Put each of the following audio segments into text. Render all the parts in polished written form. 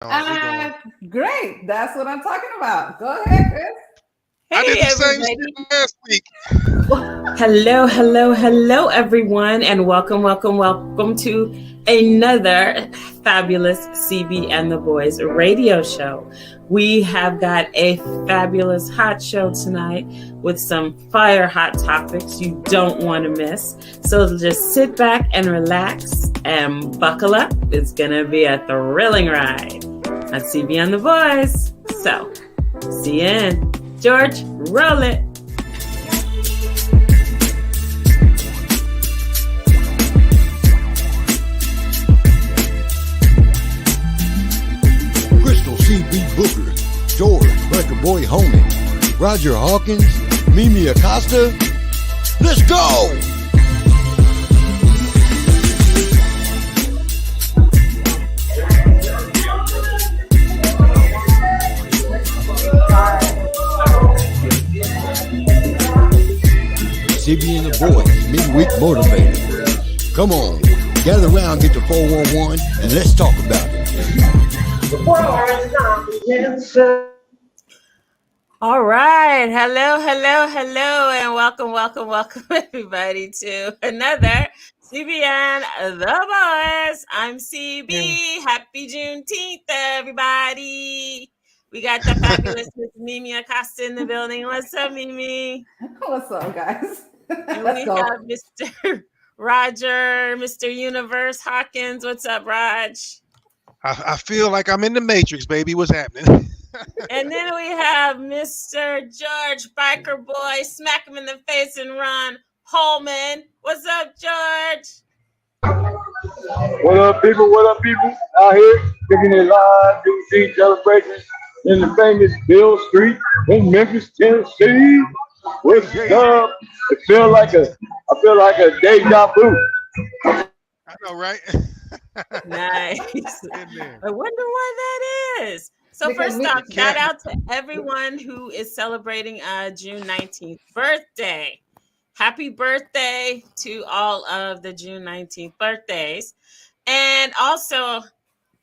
Great. That's what I'm talking about. Go ahead, Chris. I did Hey, the same everybody. shit last week. Hello, everyone, and welcome to another fabulous CB and the Boys radio show. We have got a fabulous hot show tonight with some fire hot topics you don't want to miss. So just sit back and relax and buckle up. It's going to be a thrilling ride on CB and the Boys. So, see you in. George, roll it. Crystal C.B. Booker, George Breaker Boy Homan, Roger Hawkins, Mimi Acosta. Let's go! CB and the Boys, Midweek Motivator. Come on, gather around, get the 411, and let's talk about it. All right. Hello, and welcome, everybody, to another CB and the Boys. I'm CB. Happy Juneteenth, everybody. We got the fabulous Miss Mimi Acosta in the building. What's up, Mimi? What's up, guys? And Let's we go. have Mr. Roger, Mr. Universe Hawkins. What's up, Raj? I feel like I'm in the Matrix, baby. What's happening? And then we have Mr. George Biker Boy, smack him in the face and run, Holman. What's up, George? What up, people? Out here kicking it live, Juneteenth celebration in the famous Bill Street in Memphis, Tennessee. What's up? I feel like a deja vu. I know, right? Nice. I wonder why that is. So Because first off, shout out to everyone who is celebrating June 19th birthday. Happy birthday to all of the June 19th birthdays. And also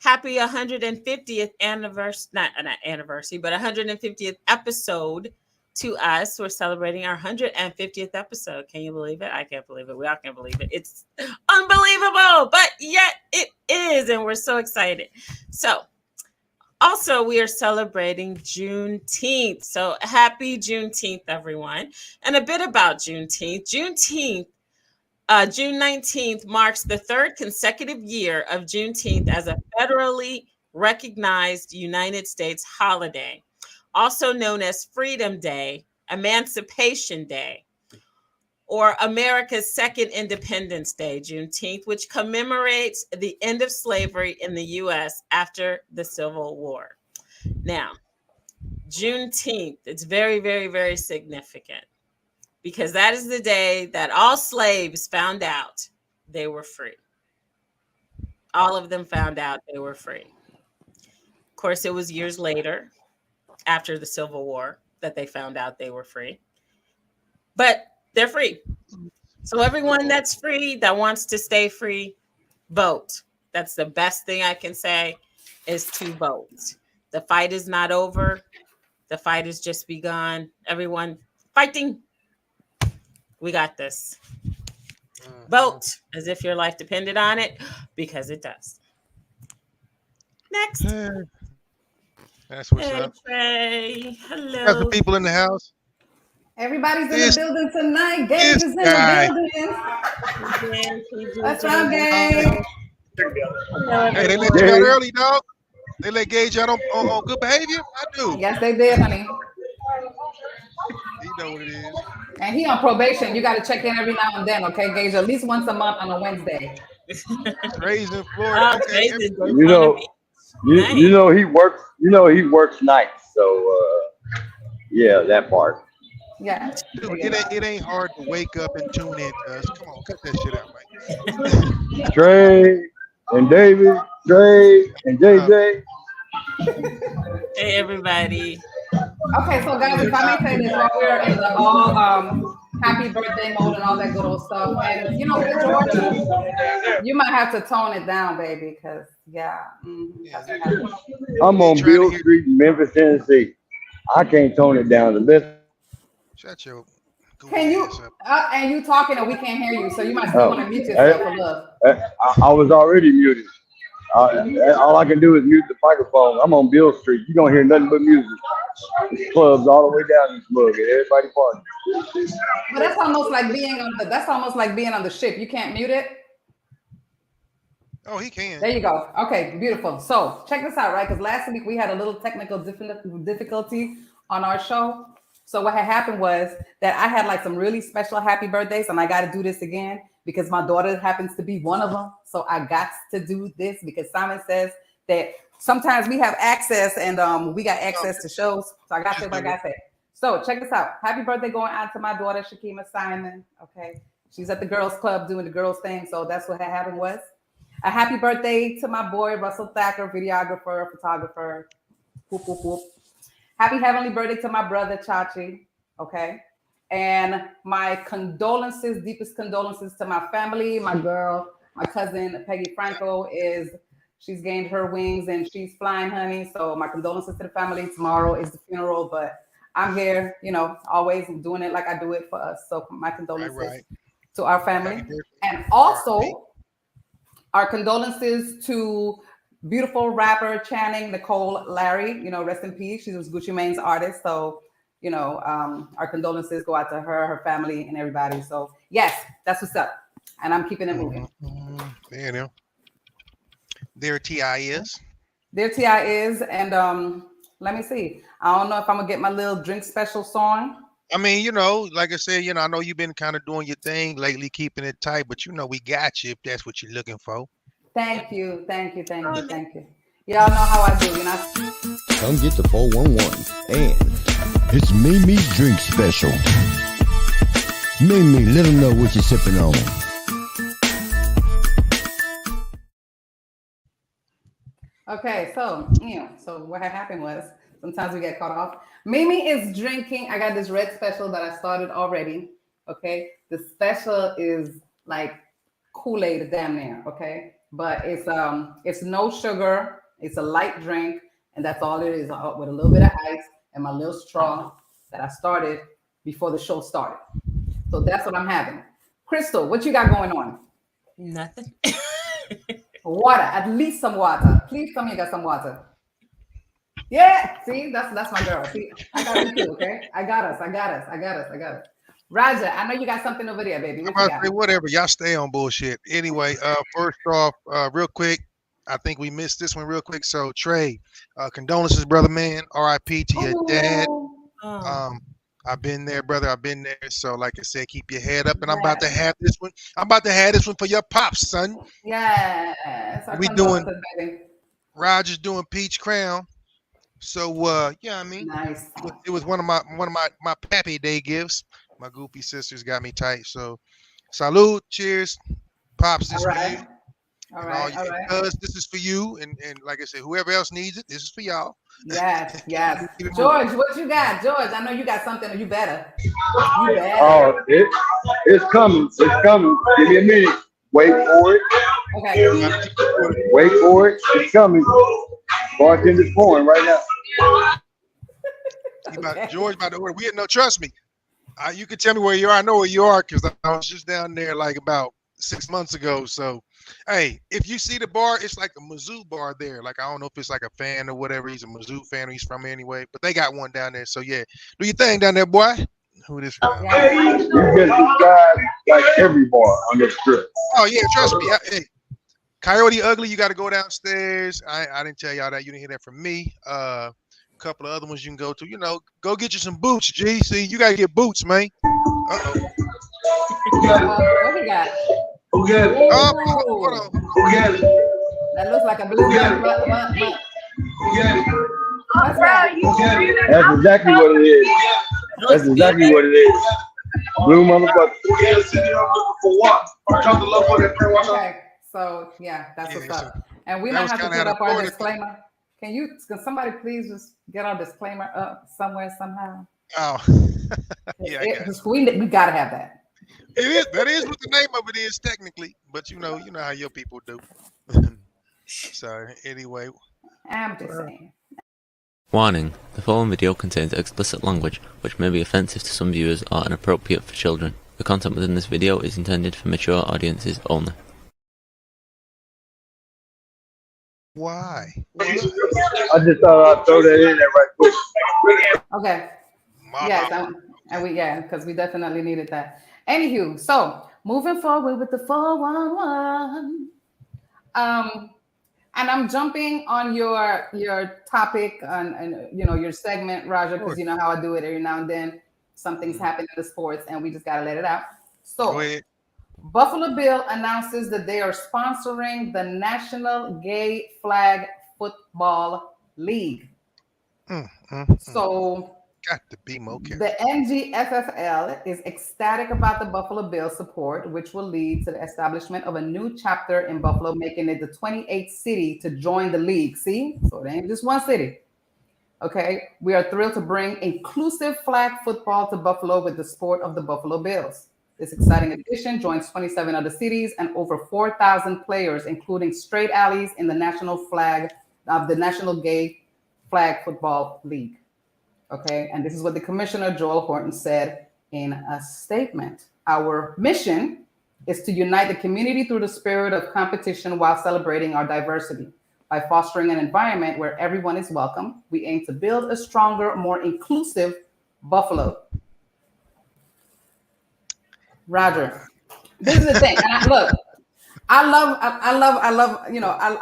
happy 150th anniversary, not anniversary, but 150th episode to us. We're celebrating our 150th episode. Can you believe it? I can't believe it. We all can't believe it. It's unbelievable, but yet it is. And we're so excited. So also, we are celebrating Juneteenth. So happy Juneteenth, everyone. And a bit about Juneteenth. June 19th marks the third consecutive year of Juneteenth as a federally recognized United States holiday, also known as Freedom Day, Emancipation Day, or America's Second Independence Day, Juneteenth, which commemorates the end of slavery in the U.S. after the Civil War. Now, Juneteenth, it's very, very, very significant because that is the day that all slaves found out they were free. All of them found out they were free. Of course, it was years later, after the Civil War, that they found out they were free. But they're free. So everyone that's free, that wants to stay free, vote. That's the best thing I can say is to vote. The fight is not over. The fight has just begun. Everyone fighting. We got this. Vote as if your life depended on it, because it does. Next. That's what's up. Trey. Hello. Got the people in the house. Everybody's in the building tonight. Gage is in the building. What's up, Gage? Hey, they let you out early, dog. They let Gage out on good behavior. I do. Yes, they did, honey. You know what it is. And he on probation. You got to check in every now and then, okay, Gage? At least once a month on a Wednesday. Raised in Florida. Okay. You know he works. You know he works nights. So yeah, that part. Yeah. Dude, it ain't hard to wake up and tune in to us. Come on, cut that shit out, man. Trey and David, Trey and JJ. Hey, everybody. Okay, so guys, if I may say this, while we're in the all happy birthday mode and all that good old stuff. And you know what, George? You might have to tone it down, baby, because that's what happens. I'm on Beale Street, Memphis, Tennessee. I can't tone it down. The best. Shut your. Can you? And you talking and we can't hear you, so you might still want to mute yourself a little. I was already muted. All I can do is mute the microphone. I'm on Beale Street. You're gonna hear nothing but music. There's clubs all the way down this mug, and everybody partying. But that's almost like being on the ship. You can't mute it. Oh, he can. There you go. Okay, beautiful. So check this out, right? Because last week we had a little technical difficulty on our show. So what had happened was that I had like some really special happy birthdays, and I got to do this again because my daughter happens to be one of them. So I got to do this because Simon says that sometimes we have access and we got access to shows. So I got to say what I got to say. So check this out. Happy birthday going out to my daughter, Shakima Simon. Okay. She's at the girls club doing the girls thing. So that's what had happened was. A happy birthday to my boy, Russell Thacker, videographer, photographer. Whoop, whoop, whoop. Happy heavenly birthday to my brother, Chachi. Okay. And my condolences, deepest condolences to my family, my girl, my cousin, Peggy Franco she's gained her wings and she's flying, honey. So my condolences to the family. Tomorrow is the funeral, but I'm here, always doing it like I do it for us. So my condolences to our family. And also our condolences to beautiful rapper Channing Nicole Larry, rest in peace. She was Gucci Mane's artist. So, our condolences go out to her, her family, and everybody. So, yes, that's what's up. And I'm keeping it moving. There T.I. is. There T.I. is. And let me see. I don't know if I'm going to get my little drink special song. I mean, like I said, I know you've been kind of doing your thing lately, keeping it tight, but we got you if that's what you're looking for. Thank you. Y'all know how I do, Come get the 411 and it's Mimi's drink special. Mimi, let them know what you're sipping on. Okay, so what had happened was sometimes we get caught off. Mimi is drinking. I got this red special that I started already. Okay, the special is like Kool-Aid, damn near. Okay, but it's no sugar. It's a light drink, and that's all it is, with a little bit of ice and my little straw that I started before the show started. So that's what I'm having. Crystal, what you got going on? Nothing. Water, at least some water. Please tell me you got some water. Yeah, see, that's my girl. See, I got you too, okay? I got us. Raja, I know you got something over there, baby. I'm about to say whatever. Y'all stay on bullshit. Anyway, first off, real quick, I think we missed this one real quick. So Trey, condolences, brother, man. R.I.P. to your dad. I've been there, brother. I've been there. So, like I said, keep your head up. And I'm about to have this one. I'm about to have this one for your pops, son. Yes. We doing. Roger's doing Peach Crown. So, yeah, I mean, nice. It was one of my pappy day gifts. My goofy sisters got me tight. So, salute, cheers, pops. This for you. All right. This is for you, and like I said, whoever else needs it, this is for y'all. Yes. George, what you got? George, I know you got something. You better. Oh, it's coming. Give me a minute. Wait for it. Okay. Wait for it. It's coming. Bartender's pouring right now. George about to order. Trust me. You can tell me where you are. I know where you are because I was just down there like about 6 months ago. So, hey, if you see the bar, it's like a Mizzou bar there. Like, I don't know if it's like a fan or whatever. He's a Mizzou fan or he's from anyway. But they got one down there. So, yeah. Do your thing down there, boy. Who this from? You get described like every bar on this trip. Oh, yeah. Trust me. Hey, Coyote Ugly, you got to go downstairs. I didn't tell y'all that. You didn't hear that from me. A couple of other ones you can go to. Go get you some boots, G. See, you got to get boots, man. Uh-oh. What we got? Who got it? Hold on. Who got it? That looks like a blue one. Who got it? What's that? That's exactly what it is. That's exactly what it is. Blue motherfucker. Okay, so yeah, that's what's up. And we might have to put up our disclaimer. Can somebody please just get our disclaimer up somewhere, somehow? Oh, yeah, I got We gotta have that. it. It is that is what the name of it is technically, but you know how your people do. So anyway, I'm just saying. Warning: the following video contains explicit language which may be offensive to some viewers or inappropriate for children. The content within this video is intended for mature audiences only. why? I just thought I'd throw that in there right quick. Okay. My Yes, bad. and because we definitely needed that. Anywho, so moving forward with the 411. And I'm jumping on your topic and your segment, Roger, because you know how I do it every now and then. Something's happened in the sports and we just gotta let it out. Go So ahead. Buffalo Bill announces that they are sponsoring the National Gay Flag Football League. So Got to be more careful. the NGFFL is ecstatic about the Buffalo Bills support, which will lead to the establishment of a new chapter in Buffalo, making it the 28th city to join the league. See? So it ain't just one city. Okay. We are thrilled to bring inclusive flag football to Buffalo with the support of the Buffalo Bills. This exciting addition joins 27 other cities and over 4,000 players, including straight alleys in the National Gay Flag Football League. Okay, and this is what the commissioner, Joel Horton, said in a statement. Our mission is to unite the community through the spirit of competition while celebrating our diversity. By fostering an environment where everyone is welcome, we aim to build a stronger, more inclusive Buffalo. Roger, this is the thing. And I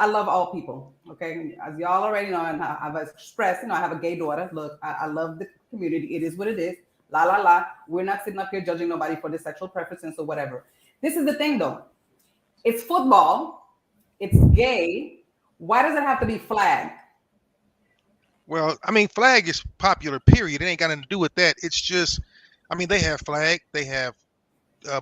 love all people. Okay, as y'all already know, and I've expressed, I have a gay daughter. Look, I love the community. It is what it is. La la la. We're not sitting up here judging nobody for their sexual preferences or whatever. This is the thing, though. It's football. It's gay. Why does it have to be flag? Well, I mean, flag is popular. Period. It ain't got nothing to do with that. It's just, I mean, they have flag. They have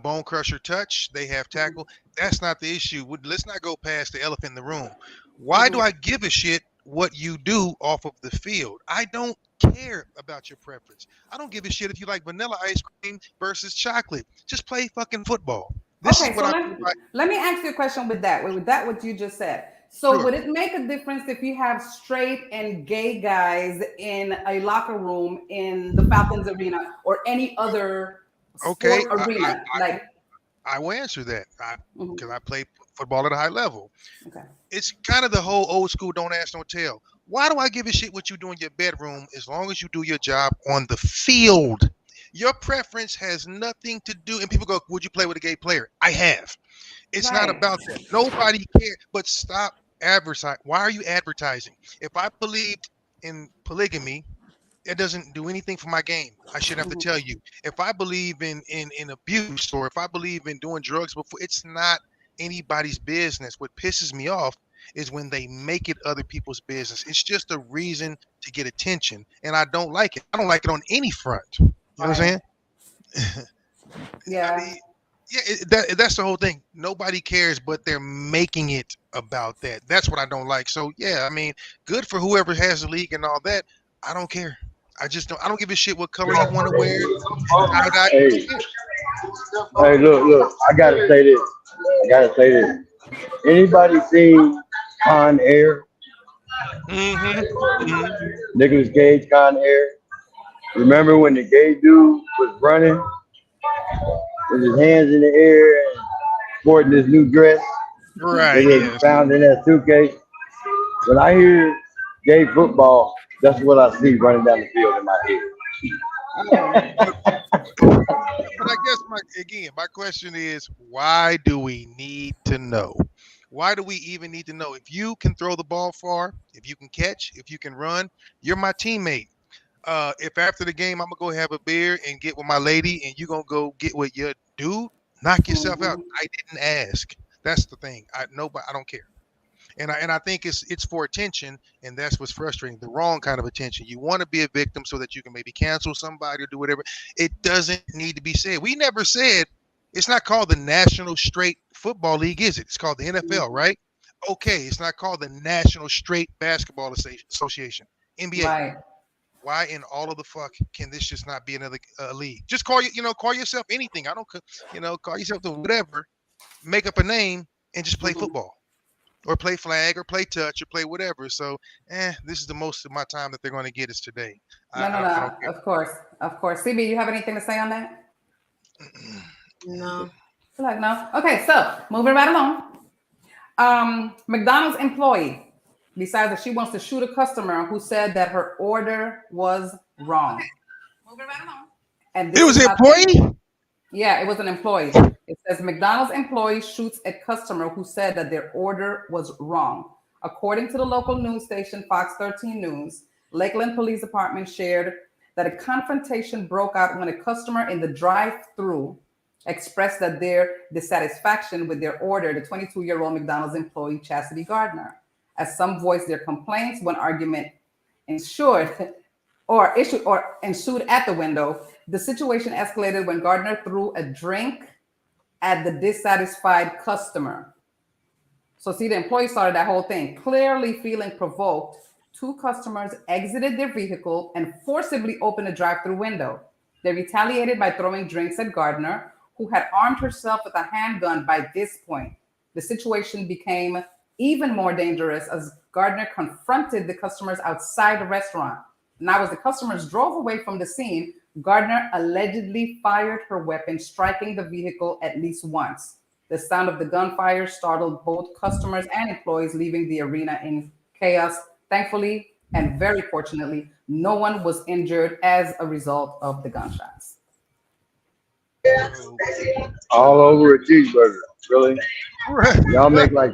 bone crusher touch. They have tackle. That's not the issue. Let's not go past the elephant in the room. Why do I give a shit what you do off of the field? I don't care about your preference. I don't give a shit if you like vanilla ice cream versus chocolate. Just play fucking football. This is what let me ask you a question with that. With that, what you just said. So Sure. would it make a difference if you have straight and gay guys in a locker room in the Falcons arena or any other sport arena? I will answer that because I play football at a high level. Okay. It's kind of the whole old school don't ask, don't tell. Why do I give a shit what you do in your bedroom as long as you do your job on the field? Your preference has nothing to do. And people go, would you play with a gay player? I have. It's not about that. Nobody cares. But stop advertising. Why are you advertising? If I believed in polygamy, it doesn't do anything for my game. I shouldn't have to tell you. If I believe in abuse or if I believe in doing drugs before, it's not anybody's business. What pisses me off is when they make it other people's business. It's just a reason to get attention, and I don't like it. I don't like it on any front. You know what I'm saying? Yeah. I mean, that's the whole thing. Nobody cares, but they're making it about that. That's what I don't like. So yeah, I mean, good for whoever has the league and all that. I don't care. I don't give a shit what color you want to wear. Hey, look. I gotta say this. Anybody seen Con Air? Nicolas Cage, Con Air. Remember when the gay dude was running with his hands in the air and sporting his new dress? Right. It was found in that suitcase. When I hear gay football, that's what I see running down the field in my head. But I guess my question is, why do we need to know? Why do we even need to know? If you can throw the ball far, if you can catch, if you can run, you're my teammate. If after the game I'm gonna go have a beer and get with my lady, and you gonna go get with your dude, knock yourself out. I didn't ask. That's the thing. I don't care. And I think it's for attention, and that's what's frustrating. The wrong kind of attention. You want to be a victim so that you can maybe cancel somebody or do whatever. It doesn't need to be said. We never said it's not called the National Straight Football League, is it? It's called the NFL, right? Okay, it's not called the National Straight Basketball Association, NBA. Right. why in all of the fuck can this just not be another league? Just call call yourself anything. I don't, call yourself the whatever. Make up a name and just play football, or play flag, or play touch, or play whatever. So, this is the most of my time that they're going to get is today. No. I don't care. Of course. CB, you have anything to say on that? No. Like no. Okay, so moving right along. McDonald's employee decides that she wants to shoot a customer who said that her order was wrong. Okay. Moving right along. And it was an employee? Yeah, it was an employee. It says McDonald's employee shoots a customer who said that their order was wrong. According to the local news station Fox 13 News, Lakeland Police Department shared that a confrontation broke out when a customer in the drive-thru expressed that their dissatisfaction with their order, the 22-year-old McDonald's employee Chastity Gardner. As some voiced their complaints, when argument ensued at the window, the situation escalated when Gardner threw a drink at the dissatisfied customer. So see, the employee started that whole thing. Clearly feeling provoked, two customers exited their vehicle and forcibly opened a drive-through window. They retaliated by throwing drinks at Gardner, who had armed herself with a handgun by this point. The situation became even more dangerous as Gardner confronted the customers outside the restaurant. Now, as the customers drove away from the scene, Gardner allegedly fired her weapon, striking the vehicle at least once. The sound of the gunfire startled both customers and employees, leaving the arena in chaos. Thankfully, and very fortunately, no one was injured as a result of the gunshots. All over a cheeseburger, really? Y'all make like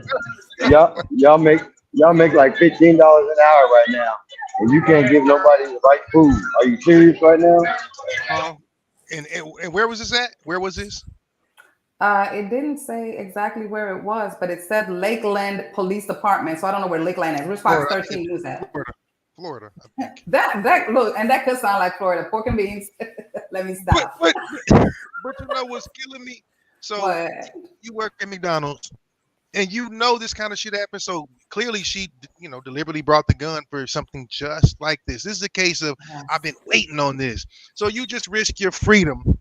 y'all make like $15 an hour right now, and you can't give nobody the right food. Are you serious right now? And where was this at? Where was this? It didn't say exactly where it was, but it said Lakeland Police Department. So I don't know where Lakeland is. Where's Fox 13 News at? Florida. I think. That look, and that could sound like Florida. Pork and beans. Let me stop. But you know what's killing me? So What? you work at McDonald's, and this kind of shit happens. So clearly she, deliberately brought the gun for something just like this. This is a case of I've been waiting on this. So you just risk your freedom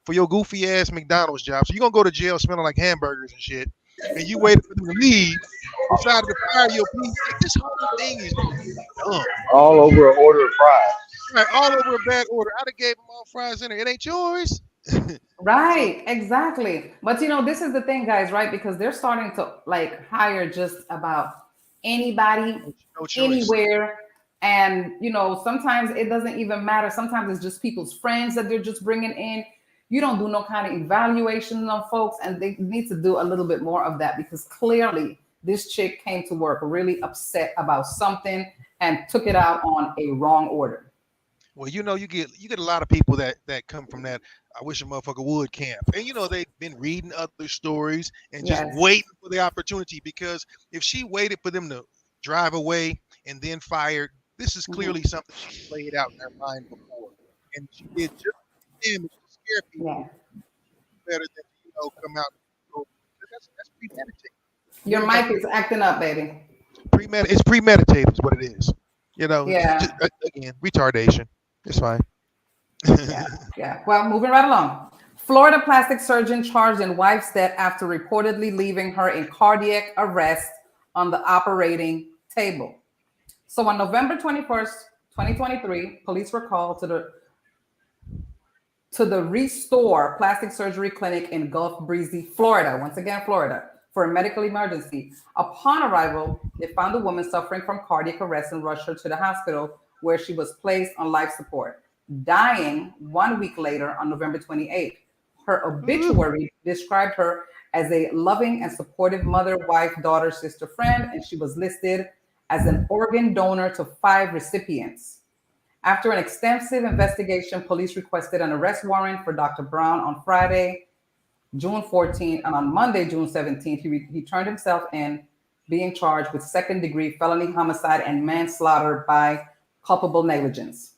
for your goofy ass McDonald's job. So you're gonna go to jail smelling like hamburgers and shit. And you waited for them to leave, decided to fire your police. Like, this whole thing is dumb. All over an order of fries. Right, all over a bad order. I'd have gave them all fries in there. It ain't yours. Right, exactly. But this is the thing, guys, right? Because they're starting to hire just about anybody, anywhere. And sometimes it doesn't even matter. Sometimes it's just people's friends that they're just bringing in. You don't do no kind of evaluation on folks, and they need to do a little bit more of that, because clearly this chick came to work really upset about something and took it out on a wrong order. Well, you get a lot of people that come from that I wish a motherfucker would camp. And they've been reading other stories and just waiting for the opportunity, because if she waited for them to drive away and then fired, this is clearly something she played out in her mind before. And she did just damage to scare people better than come out. That's premeditated. Your mic is acting up, baby. It's premeditated is what it is. Just, again, retardation. It's fine. Yeah. Well, moving right along. Florida plastic surgeon charged in wife's death after reportedly leaving her in cardiac arrest on the operating table. So on November 21st, 2023, police were called to the Restore Plastic Surgery Clinic in Gulf Breezy, Florida. Once again, Florida, for a medical emergency. Upon arrival, they found a woman suffering from cardiac arrest and rushed her to the hospital, where she was placed on life support, dying 1 week later on November 28th. Her obituary described her as a loving and supportive mother, wife, daughter, sister, friend, and she was listed as an organ donor to 5 recipients. After an extensive investigation, police requested an arrest warrant for Dr. Brown on Friday, June 14th, and on Monday, June 17th, he turned himself in, being charged with second-degree felony homicide and manslaughter by culpable negligence.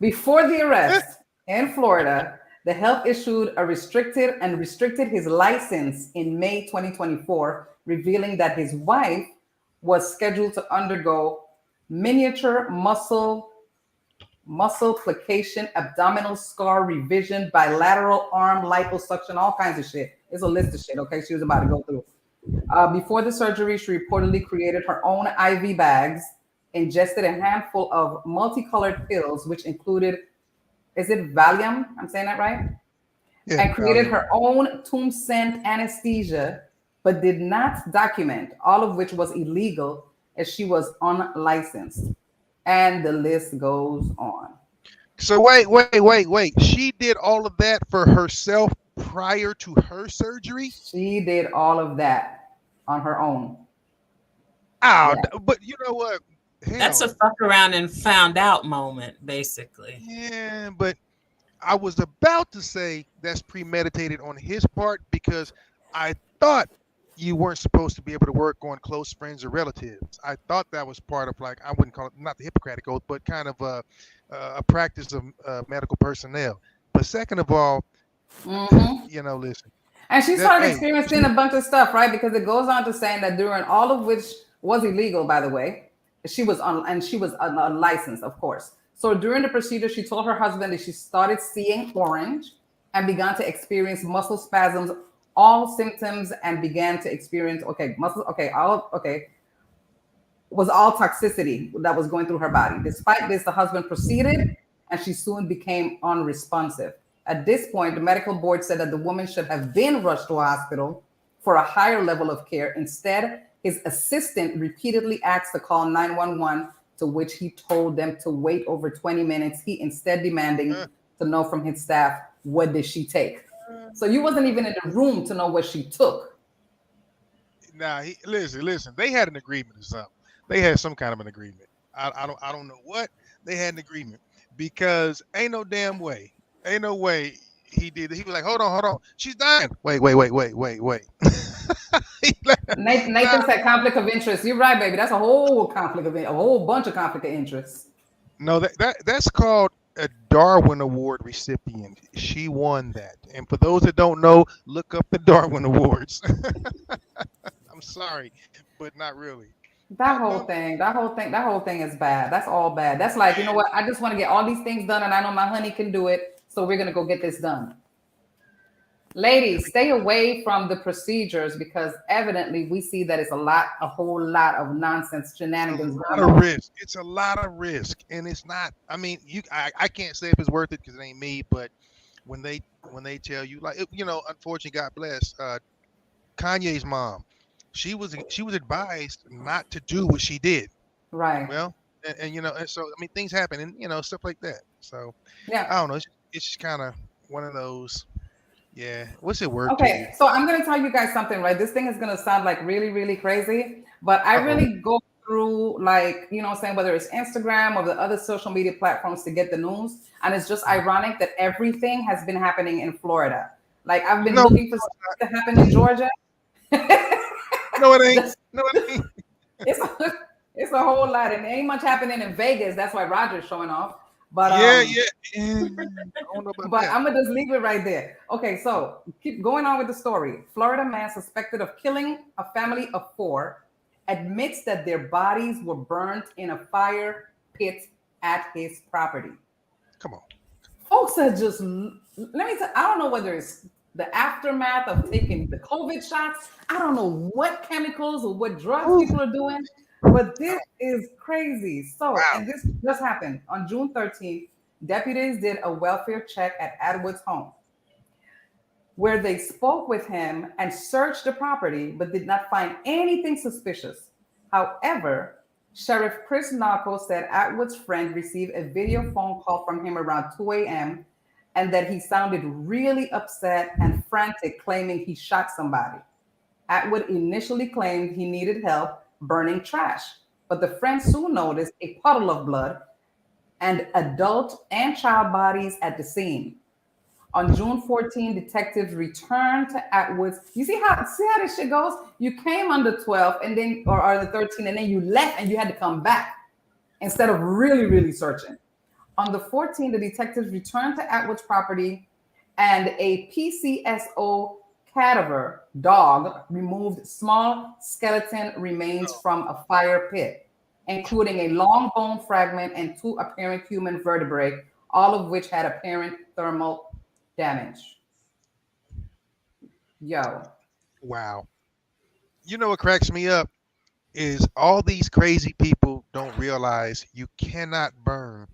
Before the arrest in Florida, the health issued a restricted his license in May 2024, revealing that his wife was scheduled to undergo miniature muscle plication, abdominal scar revision, bilateral arm liposuction, all kinds of shit. It's a list of shit, okay, she was about to go through. Before the surgery, she reportedly created her own IV bags, ingested a handful of multicolored pills, which included, is it Valium? I'm saying that right? Yeah, And created her own tomb scent anesthesia, but did not document, all of which was illegal as she was unlicensed. And the list goes on. So wait. She did all of that for herself prior to her surgery? She did all of that on her own. Oh, Yeah. but you know what? Hell, That's a fuck around and found out moment, basically. yeah, but I was about to say that's premeditated on his part because I thought you weren't supposed to be able to work on close friends or relatives. I thought that was part of, like, I wouldn't call it, not the Hippocratic Oath, but kind of a practice of medical personnel. But second of all, you know, listen. And she That- started hey, experiencing a bunch of stuff, right? Because it goes on to saying that during all of which was illegal, by the way, she was unlicensed, of course. So during the procedure, she told her husband that she started seeing orange and began to experience muscle spasms, all symptoms, and began to experience was all toxicity that was going through her body. Despite this, the husband proceeded and she soon became unresponsive. At this point, the medical board said that the woman should have been rushed to a hospital for a higher level of care. Instead, his assistant repeatedly asked to call 911, to which he told them to wait over 20 minutes. He instead demanding to know from his staff, what did she take? So you wasn't even in the room to know what she took. Nah, listen. They had an agreement or something. They had some kind of an agreement. I don't know what. They had an agreement because ain't no damn way. Ain't no way he did it. He was like, hold on. She's dying. Wait. Nathan said conflict of interest. You're right, baby. That's a whole a whole bunch of conflict of interest. No, that's called a Darwin Award recipient. She won that. And for those that don't know, look up the Darwin Awards. I'm sorry, but not really. That whole thing is bad. That's all bad. That's like, you know what? I just want to get all these things done, and I know my honey can do it. So we're gonna go get this done. Ladies, stay away from the procedures because evidently we see that it's a whole lot of nonsense shenanigans. It's a lot of risk. It's a lot of risk, and it's not. I mean, I can't say if it's worth it because it ain't me. But when they tell you, like, you know, unfortunately, God bless Kanye's mom. She was advised not to do what she did. Right. Well, and you know, and so I mean, things happen, and you know, stuff like that. So yeah, I don't know. It's just kind of one of those. Yeah. What's it worth? Okay, so I'm gonna tell you guys something, right? This thing is gonna sound like really, really crazy, but I really go through, like, you know what I'm saying, whether it's Instagram or the other social media platforms to get the news. And it's just ironic that everything has been happening in Florida. Like, I've been looking for stuff to happen in Georgia. No, it ain't. No, it ain't. It's a whole lot, and ain't much happening in Vegas. That's why Roger's showing off. But yeah. I don't know about but that. I'm gonna just leave it right there. Okay, so keep going on with the story. Florida man suspected of killing a family of 4 admits that their bodies were burnt in a fire pit at his property. Come on. Folks are just, let me tell, I don't know whether it's the aftermath of taking the COVID shots. I don't know what chemicals or what drugs people are doing, but this is crazy. So, and this just happened on June 13th. Deputies did a welfare check at Atwood's home, where they spoke with him and searched the property, but did not find anything suspicious. However, Sheriff Chris Narco said Atwood's friend received a video phone call from him around 2 a.m. and that he sounded really upset and frantic, claiming he shot somebody. Atwood initially claimed he needed help burning trash, but the friend soon noticed a puddle of blood and adult and child bodies at the scene. On June 14, detectives returned to Atwood's. You see how this shit goes? You came on the 12th and then, or the 13th, and then you left and you had to come back instead of really, really searching. On the 14th, the detectives returned to Atwood's property and a PCSO cadaver dog removed small skeleton remains from a fire pit. including a long bone fragment and 2 apparent human vertebrae, all of which had apparent thermal damage. Yo. Wow. You know what cracks me up is all these crazy people don't realize you cannot burn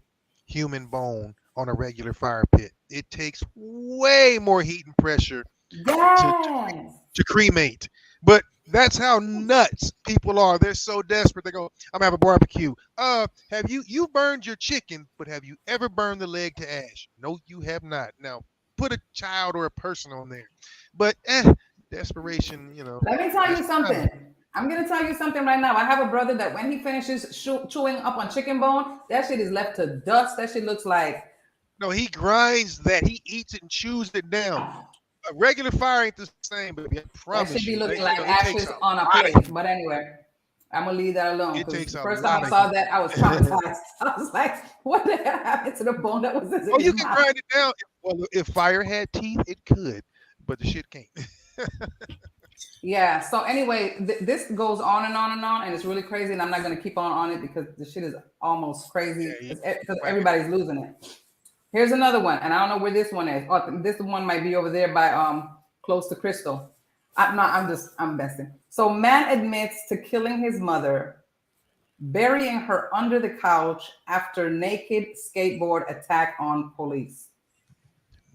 human bone on a regular fire pit. It takes way more heat and pressure Yes. to cremate. But that's how nuts people are. They're so desperate. They go, I'm gonna have a barbecue. Have you burned your chicken, but have you ever burned the leg to ash? No, you have not. Now put a child or a person on there. But desperation, Let me tell you something. I'm going to tell you something right now. I have a brother that when he finishes chewing up on chicken bone, that shit is left to dust. That shit looks like... No, he grinds that. He eats it and chews it down. A regular fire ain't the same, baby. I promise that should be you. looking like ashes on a plate. But anyway, I'm going to leave that alone. It takes the a first lot time I of saw heat. that, I was traumatized. I was like, what the hell happened to the bone that was this? Oh, you can grind it down. Well, if fire had teeth, it could, but the shit can't. Yeah. So anyway, this goes on and on and on, and it's really crazy. And I'm not going to keep on it because the shit is almost crazy because everybody's losing it. Here's another one, and I don't know where this one is. Oh, this one might be over there by close to Crystal. I'm messing. So man admits to killing his mother, burying her under the couch after naked skateboard attack on police.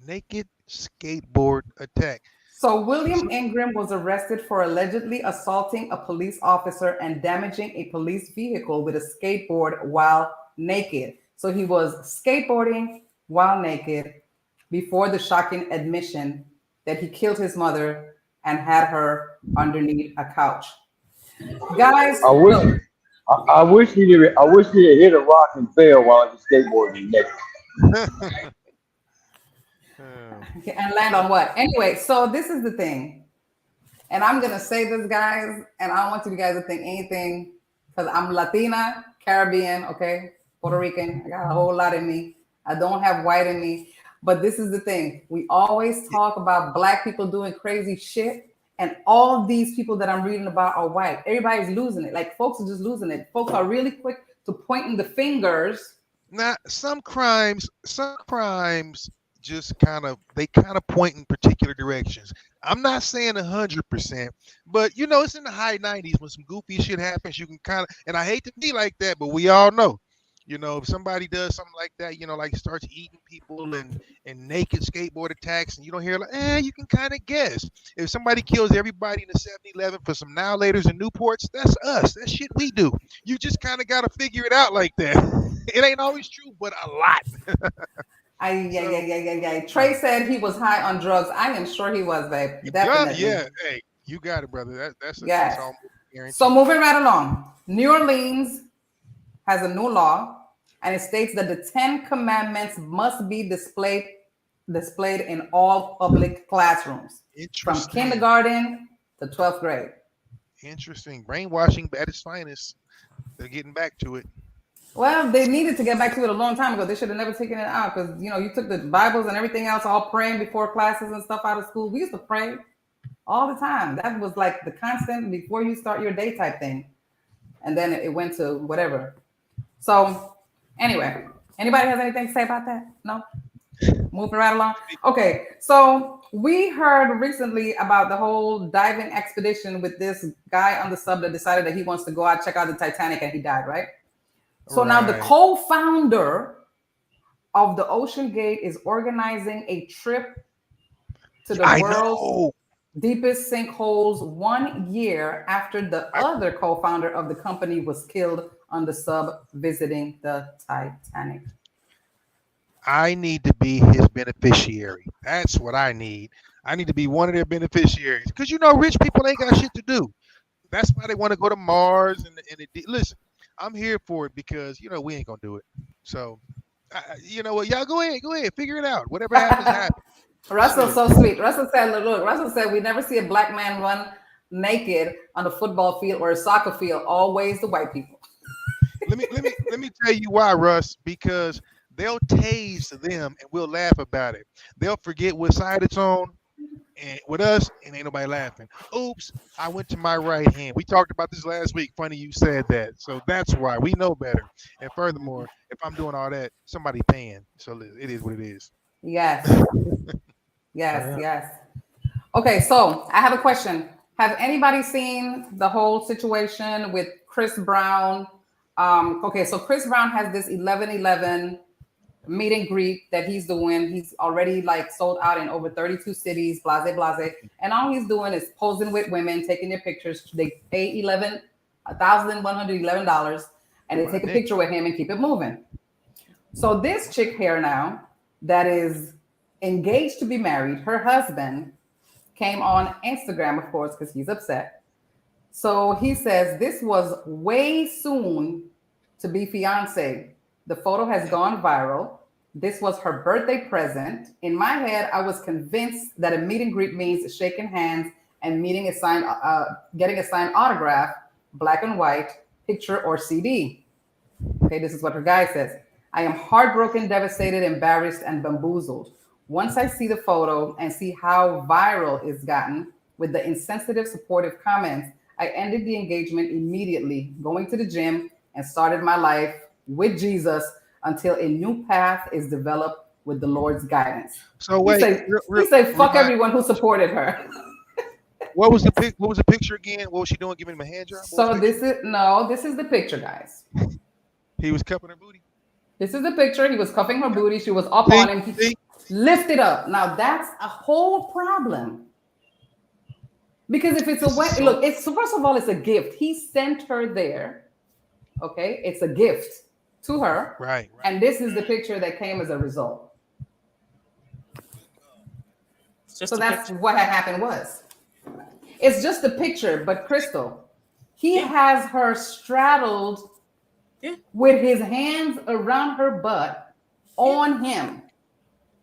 Naked skateboard attack. So William Ingram was arrested for allegedly assaulting a police officer and damaging a police vehicle with a skateboard while naked. So he was skateboarding while naked before the shocking admission that he killed his mother and had her underneath a couch. Guys, I wish he had hit a rock and fell while he was skateboarding naked. And land on what? Anyway, so this is the thing. And I'm going to say this, guys, and I don't want you guys to think anything because I'm Latina, Caribbean, okay, Puerto Rican. I got a whole lot in me. I don't have white in me. But this is the thing. We always talk about Black people doing crazy shit. And all these people that I'm reading about are white. Everybody's losing it. Like, folks are just losing it. Folks are really quick to pointing the fingers. Now, some crimes just kind of point in particular directions. I'm not saying 100%, but it's in the high 90s when some goofy shit happens. You can kind of, and I hate to be like that, but we all know, if somebody does something like that, like starts eating people and naked skateboard attacks, and you don't hear you can kind of guess. If somebody kills everybody in the 7-Eleven for some now laters and Newports, that's us. That's shit we do. You just kind of got to figure it out like that. It ain't always true, but a lot. Trey said he was high on drugs. I am sure he was, babe. Definitely. Yeah. Hey, you got it, brother. That's almost guaranteed. So moving right along. New Orleans has a new law, and it states that the 10 commandments must be displayed in all public classrooms from kindergarten to 12th grade. Interesting. Brainwashing at its finest. They're getting back to it. Well, they needed to get back to it a long time ago. They should have never taken it out because, you took the Bibles and everything else, all praying before classes and stuff out of school. We used to pray all the time. That was like the constant before you start your day type thing. And then it went to whatever. So anyway, anybody has anything to say about that? No? Moving right along. Okay, so we heard recently about the whole diving expedition with this guy on the sub that decided that he wants to go out, check out the Titanic, and he died, right? So now the co-founder of the Ocean Gate is organizing a trip to the world's deepest sinkholes 1 year after the other co-founder of the company was killed on the sub visiting the Titanic. I need to be his beneficiary. That's what I need. I need to be one of their beneficiaries because rich people ain't got shit to do. That's why they want to go to Mars listen. I'm here for it because we ain't gonna do it. So, you know what? Y'all go ahead, figure it out. Whatever happens, happens. Russell's so sweet. Russell said, we never see a Black man run naked on a football field or a soccer field. Always the white people. let me tell you why, Russ. Because they'll tase them and we'll laugh about it. They'll forget what side it's on. and with us, and ain't nobody laughing. Oops, I went to my right hand. We talked about this last week. Funny you said that. So that's why we know better. And furthermore, if I'm doing all that, somebody paying. So it is what it is. Yes. Yes. Okay, so I have a question. Have anybody seen the whole situation with Chris Brown? Okay, so Chris Brown has this 11/11 meet and greet that he's doing. He's already like sold out in over 32 cities, blase, blase. And all he's doing is posing with women, taking their pictures. They pay $1,111 and they take a picture with him and keep it moving. So this chick here now that is engaged to be married, her husband came on Instagram, of course, because he's upset. So he says this was way soon to be fiance. The photo has gone viral. This was her birthday present. In my head, I was convinced that a meet and greet means shaking hands and getting a signed autograph, black and white, picture or CD. Okay, this is what her guy says. I am heartbroken, devastated, embarrassed, and bamboozled. Once I see the photo and see how viral it's gotten with the insensitive, supportive comments, I ended the engagement immediately, going to the gym and started my life with Jesus until a new path is developed with the Lord's guidance. So wait, he said, "Fuck everyone who supported her." What was the picture again? What was she doing? Giving him a hand job? So this is the picture, guys. He was cupping her booty. This is the picture. He was cuffing her booty. She was up on him. He lifted up. Now that's a whole problem. Because if it's a wedding, look, it's first of all, it's a gift. He sent her there. Okay, it's a gift to her. Right. And this is the picture that came as a result. So that's what had happened was. It's just a picture, but Crystal, he has her straddled with his hands around her butt on him.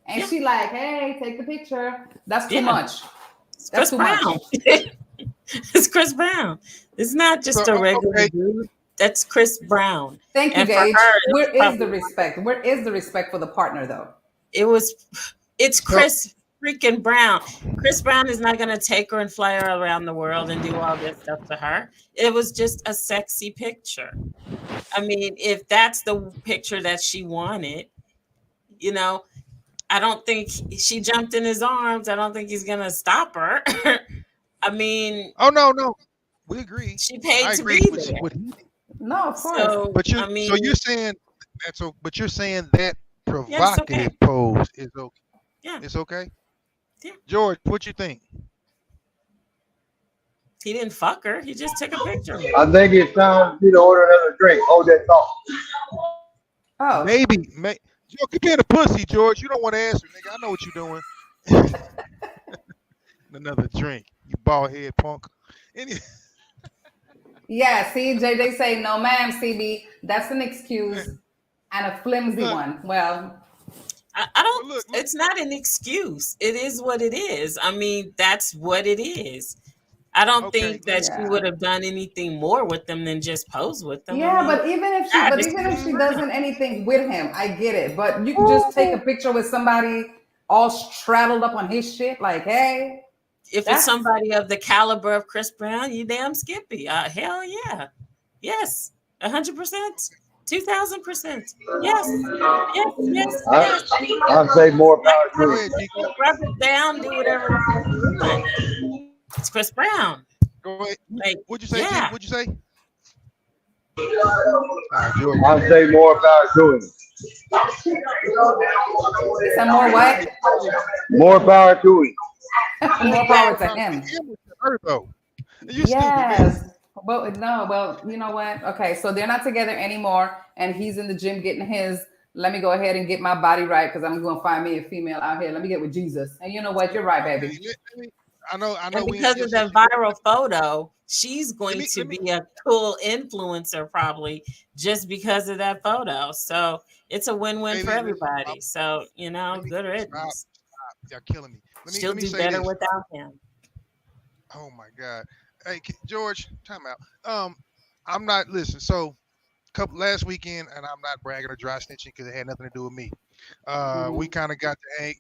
And she like, hey, take the picture. That's too much. That's too much. It's Chris Brown. It's not just a regular dude. That's Chris Brown. Thank you, Gage. Where is the respect? Where is the respect for the partner, though? It's Chris freaking Brown. Chris Brown is not going to take her and fly her around the world and do all this stuff to her. It was just a sexy picture. I mean, if that's the picture that she wanted, I don't think she jumped in his arms. I don't think he's going to stop her. I mean. Oh, no. We agree. She paid to be there. No, of course. So, you're saying but you're saying that provocative pose is okay. Yeah. It's okay? Yeah. George, what you think? He didn't fuck her. He just took a picture. I think it's time for you to order another drink. Hold that thought. Oh. Maybe. Yo, keep being a pussy, George. You don't want to answer, nigga. I know what you're doing. Another drink, you bald head punk. Yeah, see, JJ say, no, ma'am, CB. That's an excuse and a flimsy one. Well, I don't. Look. It's not an excuse. It is what it is. I mean, that's what it is. I don't think that she would have done anything more with them than just pose with them. Yeah, but even if she doesn't anything with him, I get it. But you can just take a picture with somebody all straddled up on his shit, like, hey. If it's somebody of the caliber of Chris Brown, you damn skippy. Hell yeah. Yes. 100%. 2,000%. Yes. I'd say more power to it. Rub it down, do whatever you want. It's Chris Brown. Go ahead. Like, what'd you say? Yeah. What'd you say? I'd say more power to it. Some more what? More power to it. More power to him. You yes. Stupid, Well, you know what? Okay, so they're not together anymore, and he's in the gym getting his. Let me go ahead and get my body right because I'm going to find me a female out here. Let me get with Jesus. And you know what? You're right, baby. I know. And because of that viral photo, she's going to be a cool influencer probably just because of that photo. So it's a win-win for everybody. So, good riddance. Y'all killing me. She'll do better without him. Oh my God. Hey, George, time out. I'm not so last weekend, and I'm not bragging or dry snitching because it had nothing to do with me. We kind of got to hang.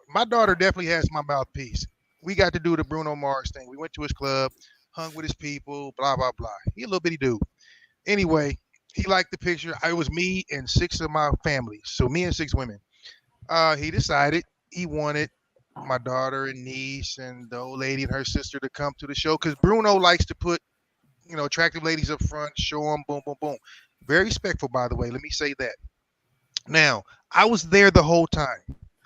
My daughter definitely has my mouthpiece. we got to do the Bruno Mars thing. We went to his club, hung with his people, blah blah blah. He a little bitty dude. Anyway, he liked the picture. It was me and 6 of my family, so me and 6 women. He decided he wanted my daughter and niece and the old lady and her sister to come to the show because Bruno likes to put attractive ladies up front, show them, boom, boom, boom. Very respectful, by the way. Let me say that. Now, I was there the whole time.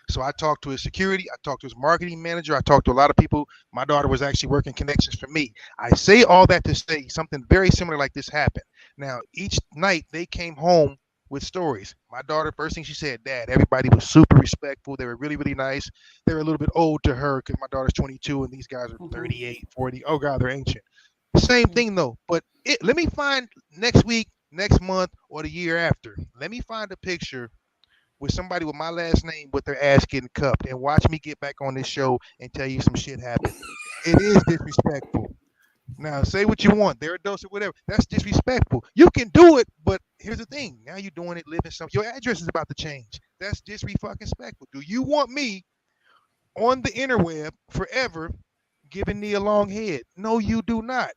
So I talked to his security. I talked to his marketing manager. I talked to a lot of people. My daughter was actually working connections for me. I say all that to say something very similar like this happened. Now, each night they came home with stories. My daughter, first thing she said, Dad, everybody was super respectful. They were really, really nice. They were a little bit old to her because my daughter's 22 and these guys are 38, 40. Oh, God, they're ancient. Same thing, though. But let me find next week, next month, or the year after. Let me find a picture with somebody with my last name with their ass getting cupped and watch me get back on this show and tell you some shit happened. It is disrespectful. Now, say what you want. They're adults or whatever. That's disrespectful. You can do it, but here's the thing. Now you're doing it, living some. Your address is about to change. That's disrespectful. Do you want me on the interweb forever giving me a long head? No, you do not.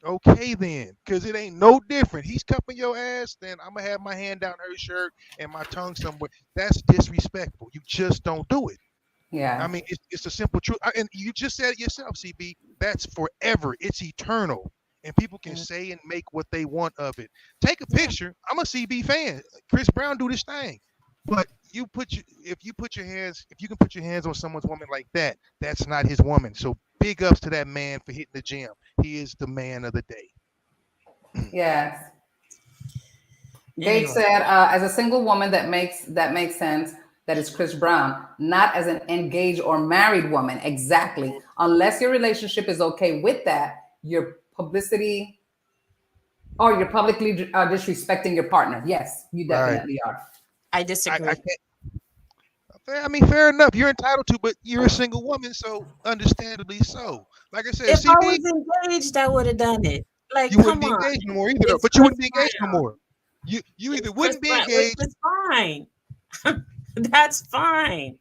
Okay, then, because it ain't no different. He's cupping your ass, then I'm going to have my hand down her shirt and my tongue somewhere. That's disrespectful. You just don't do it. Yeah. I mean, it's a simple truth. And you just said it yourself, CB. That's forever. It's eternal. And people can say and make what they want of it. Take a picture. I'm a CB fan. Chris Brown do this thing. But if you can put your hands on someone's woman like that, that's not his woman. So big ups to that man for hitting the gym. He is the man of the day. Yes. Gabe said, as a single woman, that makes sense. That is Chris Brown, not as an engaged or married woman. Exactly. Unless your relationship is okay with that, your publicity or you're publicly disrespecting your partner. Yes, you definitely are. I disagree. I mean, fair enough. You're entitled to, but you're a single woman, so understandably so. Like I said, if CB, I was engaged, I would have done it. Like, you wouldn't be engaged no more either, but you wouldn't be engaged no more. You either wouldn't be engaged. It's fine. That's fine.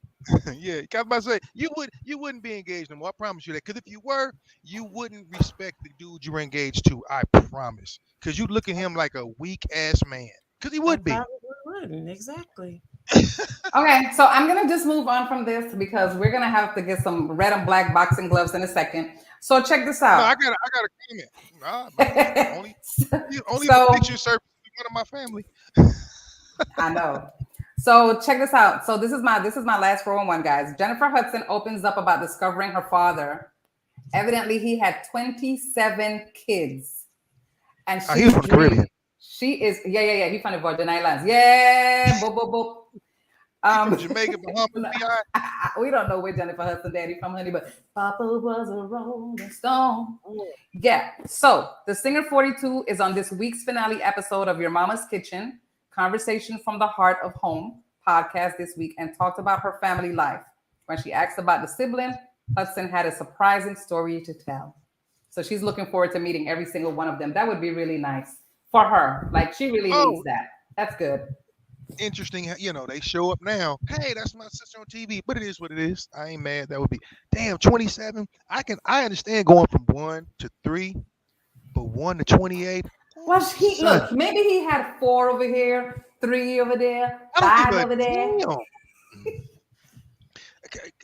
Yeah, I was about to say you wouldn't be engaged no more. I promise you that. Because if you were, you wouldn't respect the dude you were engaged to. I promise. Because you look at him like a weak ass man. Because he would be. Probably wouldn't. Exactly. Okay, so I'm gonna just move on from this because we're gonna have to get some red and black boxing gloves in a second. So check this out. No, I got a comment. Only the picture surfaced one of my family. I know. So check this out. So this is my last 411, guys. Jennifer Hudson opens up about discovering her father. Evidently, he had 27 kids, and he's from the Caribbean. She is He's from the Virgin Islands. Yeah, From Jamaica, Bahamas, we don't know where Jennifer Hudson daddy from, honey, but Papa was a Rolling Stone. Yeah. So the Singer 42 is on this week's finale episode of Your Mama's Kitchen. Conversation from the Heart of Home podcast this week and talked about her family life. When she asked about the sibling, Hudson had a surprising story to tell. So she's looking forward to meeting every single one of them. That would be really nice for her. Like, she really needs that. That's good. Interesting. They show up now. Hey, that's my sister on TV, but it is what it is. I ain't mad. That would be, damn, 27. I understand going from 1 to 3, but 1 to 28. Well, look, maybe he had 4 over here, 3 over there, 5 over there.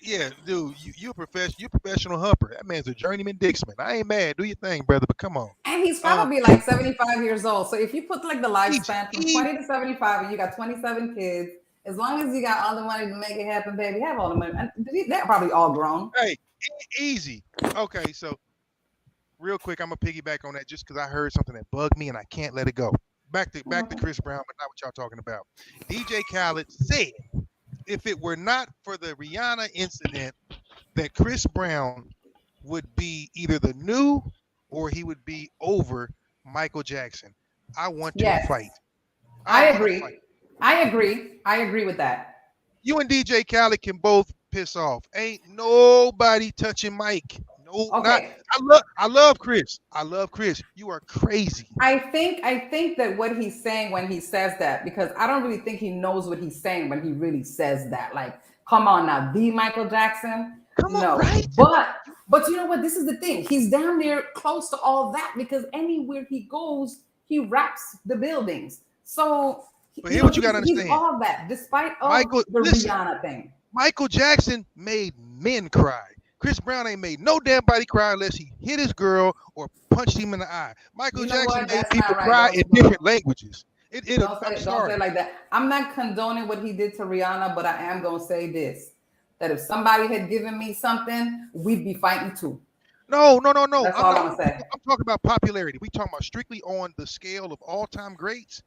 Yeah, dude, you're a professional humper. That man's a journeyman Dixman. I ain't mad. Do your thing, brother, but come on. And he's probably like 75 years old. So if you put like the lifespan from 20 to 75 and you got 27 kids, as long as you got all the money to make it happen, baby, have all the money. And they're probably all grown. Hey, easy. Okay, so real quick, I'm gonna piggyback on that just because I heard something that bugged me and I can't let it go. Back to Chris Brown, but not what y'all talking about. DJ Khaled said, if it were not for the Rihanna incident, that Chris Brown would be either the new or he would be over Michael Jackson. I want to fight. I agree. I agree with that. You and DJ Khaled can both piss off. Ain't nobody touching Mike. No, I love Chris. You are crazy. I think that what he's saying when he says that, because I don't really think he knows what he's saying when he really says that. Like, come on now, the Michael Jackson. Come on, right? But you know what? This is the thing. He's down there close to all that because anywhere he goes, he wraps the buildings. So, But here's what you gotta he's understand. all that, despite of Michael, the listen. Rihanna thing. Michael Jackson made men cry. Chris Brown ain't made no damn body cry unless he hit his girl or punched him in the eye. Michael You know Jackson what? made That's people not right. cry in different languages. Don't I'm say sorry. it like that. I'm not condoning what he did to Rihanna, but I am gonna say this: that if somebody had given me something, we'd be fighting too. No. That's all I'm gonna say. I'm talking about popularity. We talking about strictly on the scale of all-time greats.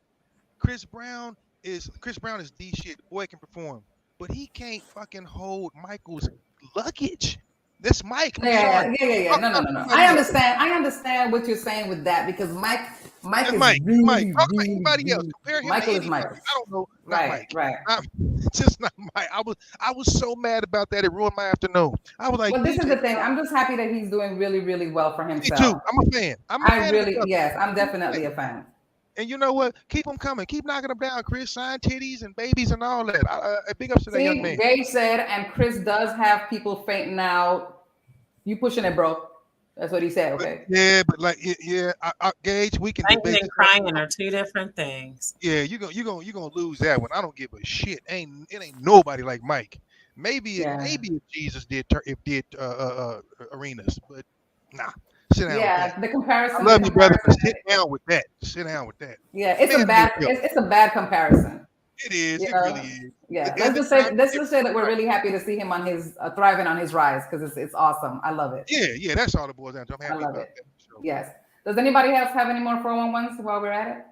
Chris Brown is the shit. The boy can perform, but he can't fucking hold Michael's luggage. That's Mike. I'm sorry. Yeah. No. I understand what you're saying with that because Mike That's is Mike. really, Mike. Talk about really, anybody else. really- Compare him Michael to is anybody. Michael. I don't know. Not Right. Mike. Just not Mike. I was so mad about that. It ruined my afternoon. I was like, Well, this is DJ, the thing. I'm just happy that he's doing really, really well for me himself. too. I'm a fan. I'm definitely a fan. And you know what? Keep them coming. Keep knocking them down, Chris. Sign titties and babies and all that. Big ups to that young man. Gage said, and Chris does have people fainting out. You pushing it, bro. That's what he said, okay? But like, Gage, we can Fainting debate. and crying are two different things. Yeah, you gonna lose that one. I don't give a shit. It ain't nobody like Mike. Maybe if Jesus did arenas, but nah. Sit down. Yeah, the comparison. I love you, brother. But sit down with that. Yeah, it's a bad comparison. It is. You It know? really is. Yeah, let's just say that we're really happy to see him on his thriving on his rise because it's awesome. I love it. Yeah. That's all the boys down to. I'm happy I love about it. that. So, Yes. Does anybody else have any more 411s while we're at it?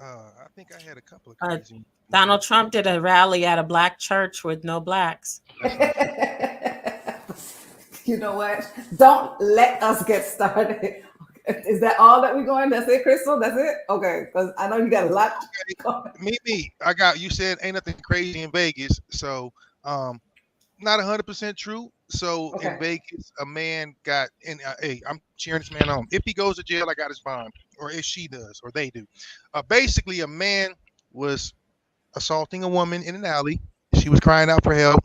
I think I had a couple of crazy. Donald Trump did a rally at a black church with no blacks. You know what? Don't let us get started. Is that all that we're going? That's it, Crystal? That's it? Okay, because I know you got a lot. Me. You said ain't nothing crazy in Vegas, so not 100% true. So in Vegas, a man got in. Hey, I'm cheering this man on. If he goes to jail, I got his bond, or if she does, or they do. Basically, a man was assaulting a woman in an alley. She was crying out for help.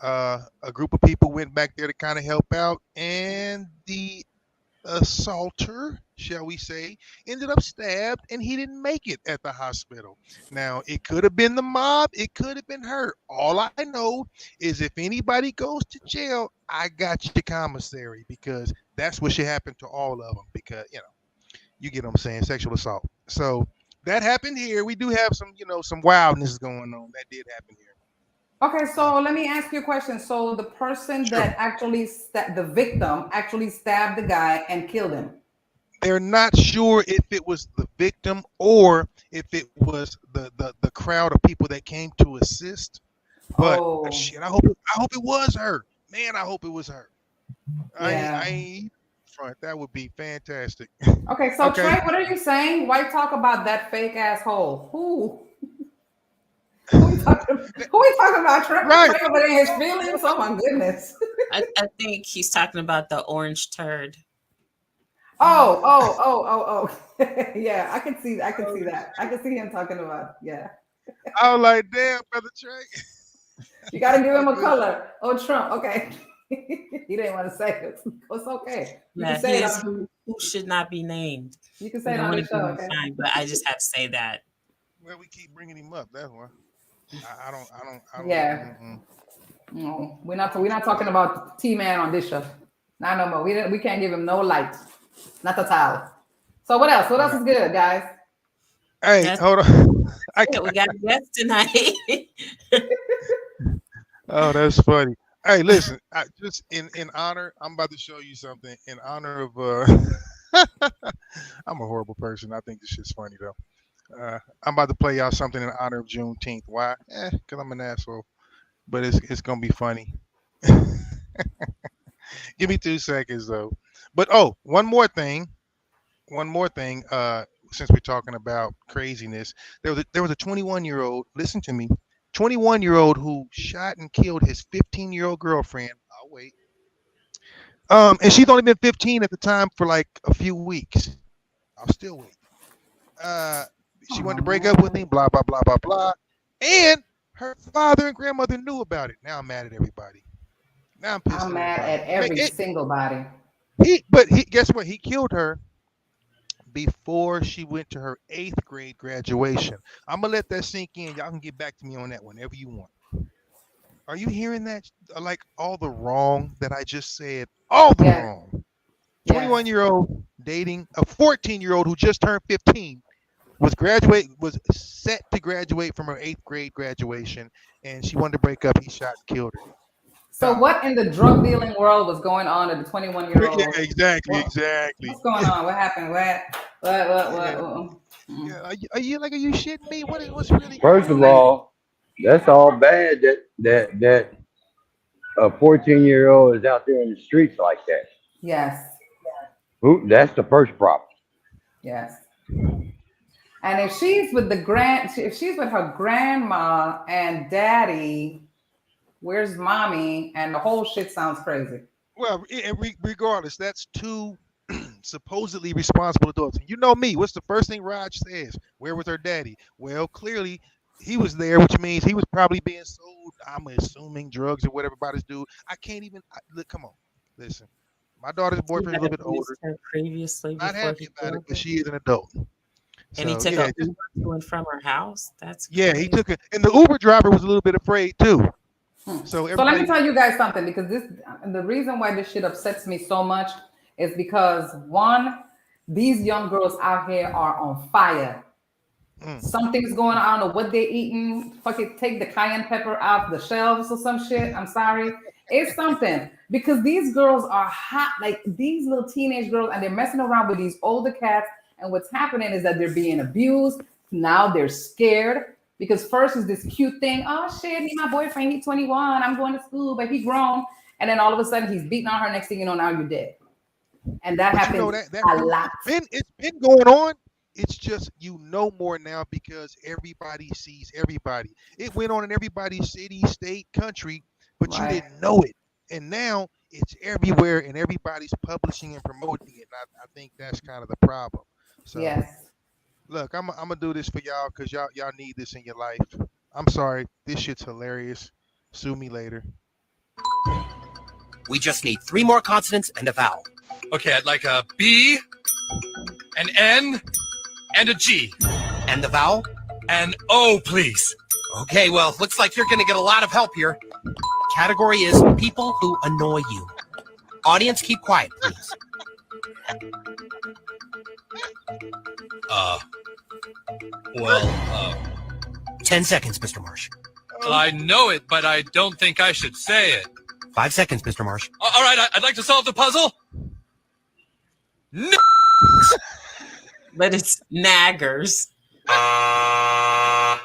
A group of people went back there to kind of help out, and the assaulter, shall we say, ended up stabbed, and he didn't make it at the hospital. Now, it could have been the mob, it could have been her. All I know is if anybody goes to jail, I got your commissary, because that's what should happen to all of them, because you get what I'm saying, sexual assault. So that happened here. We do have some wildness going on. That did happen here. Okay, so let me ask you a question. So the person that actually the victim actually stabbed the guy and killed him. They're not sure if it was the victim or if it was the crowd of people that came to assist. But shit, I hope it was her. Man, I hope it was her. Yeah. I ain't front. That would be fantastic. Okay, so Trey, what are you saying? Why talk about that fake asshole? Who we talking about? Trey, Right. Trey over there in his feelings? Oh my goodness. I think he's talking about the orange turd. Oh. Yeah, I can see that. I can see him talking about, I was like, damn, brother Trey. You got to give him a color. Oh, Trump. Okay. He didn't want to say it. It's okay. You can say it who should not be named. You can say it on the show, okay? Fine, but I just have to say that. Well, we keep bringing him up. That's why. I don't. Yeah. No, we're not talking about T-Man on this show. Not no more. We can't give him no light. Not at all. So what else? What else is good, guys? Hey, hold on. We got a guest tonight. Oh, that's funny. Hey, listen. Just in honor, I'm about to show you something in honor of. I'm a horrible person. I think this shit's funny though. I'm about to play y'all something in honor of Juneteenth. Why? Because I'm an asshole. But it's gonna be funny. Give me 2 seconds though. But one more thing. Since we're talking about craziness, there was a 21-year-old. Listen to me. 21-year-old who shot and killed his 15-year-old girlfriend. I'll wait. And she's only been 15 at the time for like a few weeks. I'll still wait. She wanted to break up with him, blah, blah, blah, blah, blah. And her father and grandmother knew about it. Now I'm mad at everybody. Now I'm pissed. I'm mad at every single body. But guess what? He killed her before she went to her 8th grade graduation. I'm gonna let that sink in. Y'all can get back to me on that whenever you want. Are you hearing that? Like all the wrong that I just said. All the wrong. 21-year-old dating a 14-year-old who just turned 15. Was set to graduate from her 8th grade graduation, and she wanted to break up. He shot and killed her. So what in the drug dealing world was going on at the 21-year-old? Yeah, exactly. What's going on? What happened? What? Yeah, are you shitting me? What's really? First of all, that's all bad that a 14-year-old is out there in the streets like that. Yes. That's the first problem. Yes. And if she's with her grandma and daddy, where's mommy? And the whole shit sounds crazy. Well, regardless, that's two supposedly responsible adults. You know me. What's the first thing Raj says? Where was her daddy? Well, clearly he was there, which means he was probably being sold, I'm assuming, drugs or whatever bodies do. I can't even look. Come on, listen. My daughter's boyfriend is a little bit older. Previously, not happy about it, but she is an adult. And he took an Uber to and from her house. That's crazy. He took it, and the Uber driver was a little bit afraid too. So let me tell you guys something, because the reason why this shit upsets me so much is because one, these young girls out here are on fire. Something's going on. I don't know what they're eating. Fucking take the cayenne pepper out the shelves or some shit. I'm sorry. It's something, because these girls are hot, like these little teenage girls, and they're messing around with these older cats. And what's happening is that they're being abused. Now they're scared, because first is this cute thing. Oh shit, he's my boyfriend. He's 21. I'm going to school, but he's grown. And then all of a sudden he's beating on her. Next thing you know, now you're dead. And that happens a lot. It's been going on. It's just more now because everybody sees everybody. It went on in everybody's city, state, country, but you didn't know it. And now it's everywhere, and everybody's publishing and promoting it. And I think that's kind of the problem. So look, I'm gonna do this for y'all because y'all need this in your life. I'm sorry, this shit's hilarious. Sue me later. We just need 3 more consonants and a vowel. Okay, I'd like a B, an N, and a G. And the vowel? An O, please. Okay, well, looks like you're gonna get a lot of help here. Category is people who annoy you. Audience, keep quiet, please. 10 seconds, Mr. Marsh. Well, I know it, but I don't think I should say it. 5 seconds, Mr. Marsh. All right, I'd like to solve the puzzle. No. But it's naggers. Huh?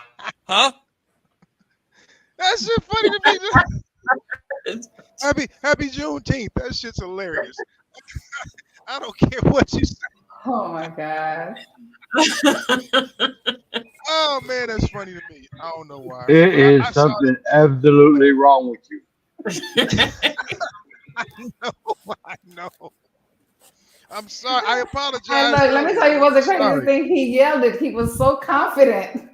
That shit funny to me. Happy Juneteenth. That shit's hilarious. I don't care what you say. Oh my God. Oh man, that's funny to me. I don't know why. It is something absolutely wrong with you. I know. I'm sorry. I apologize. And let me tell you what's the craziest thing. He yelled it. He was so confident.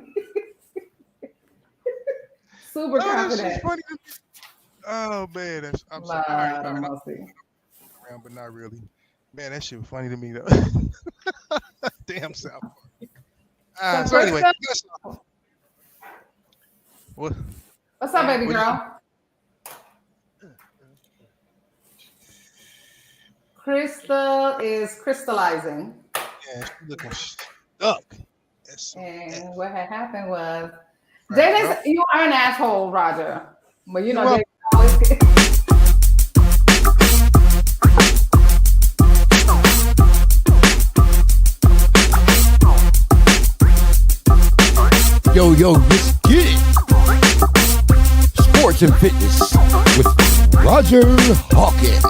Super confident. Funny. Oh man, I'm sorry. Around, but not really. Man, that shit was funny to me though. Damn South Park. So anyway, what's up, baby girl? Crystal is crystallizing. Yeah, she's looking stuck. And what had happened was, Dennis, you are an asshole, Roger. But you know, they always get. Yo, let's get it. Sports and fitness with Roger Hawkins.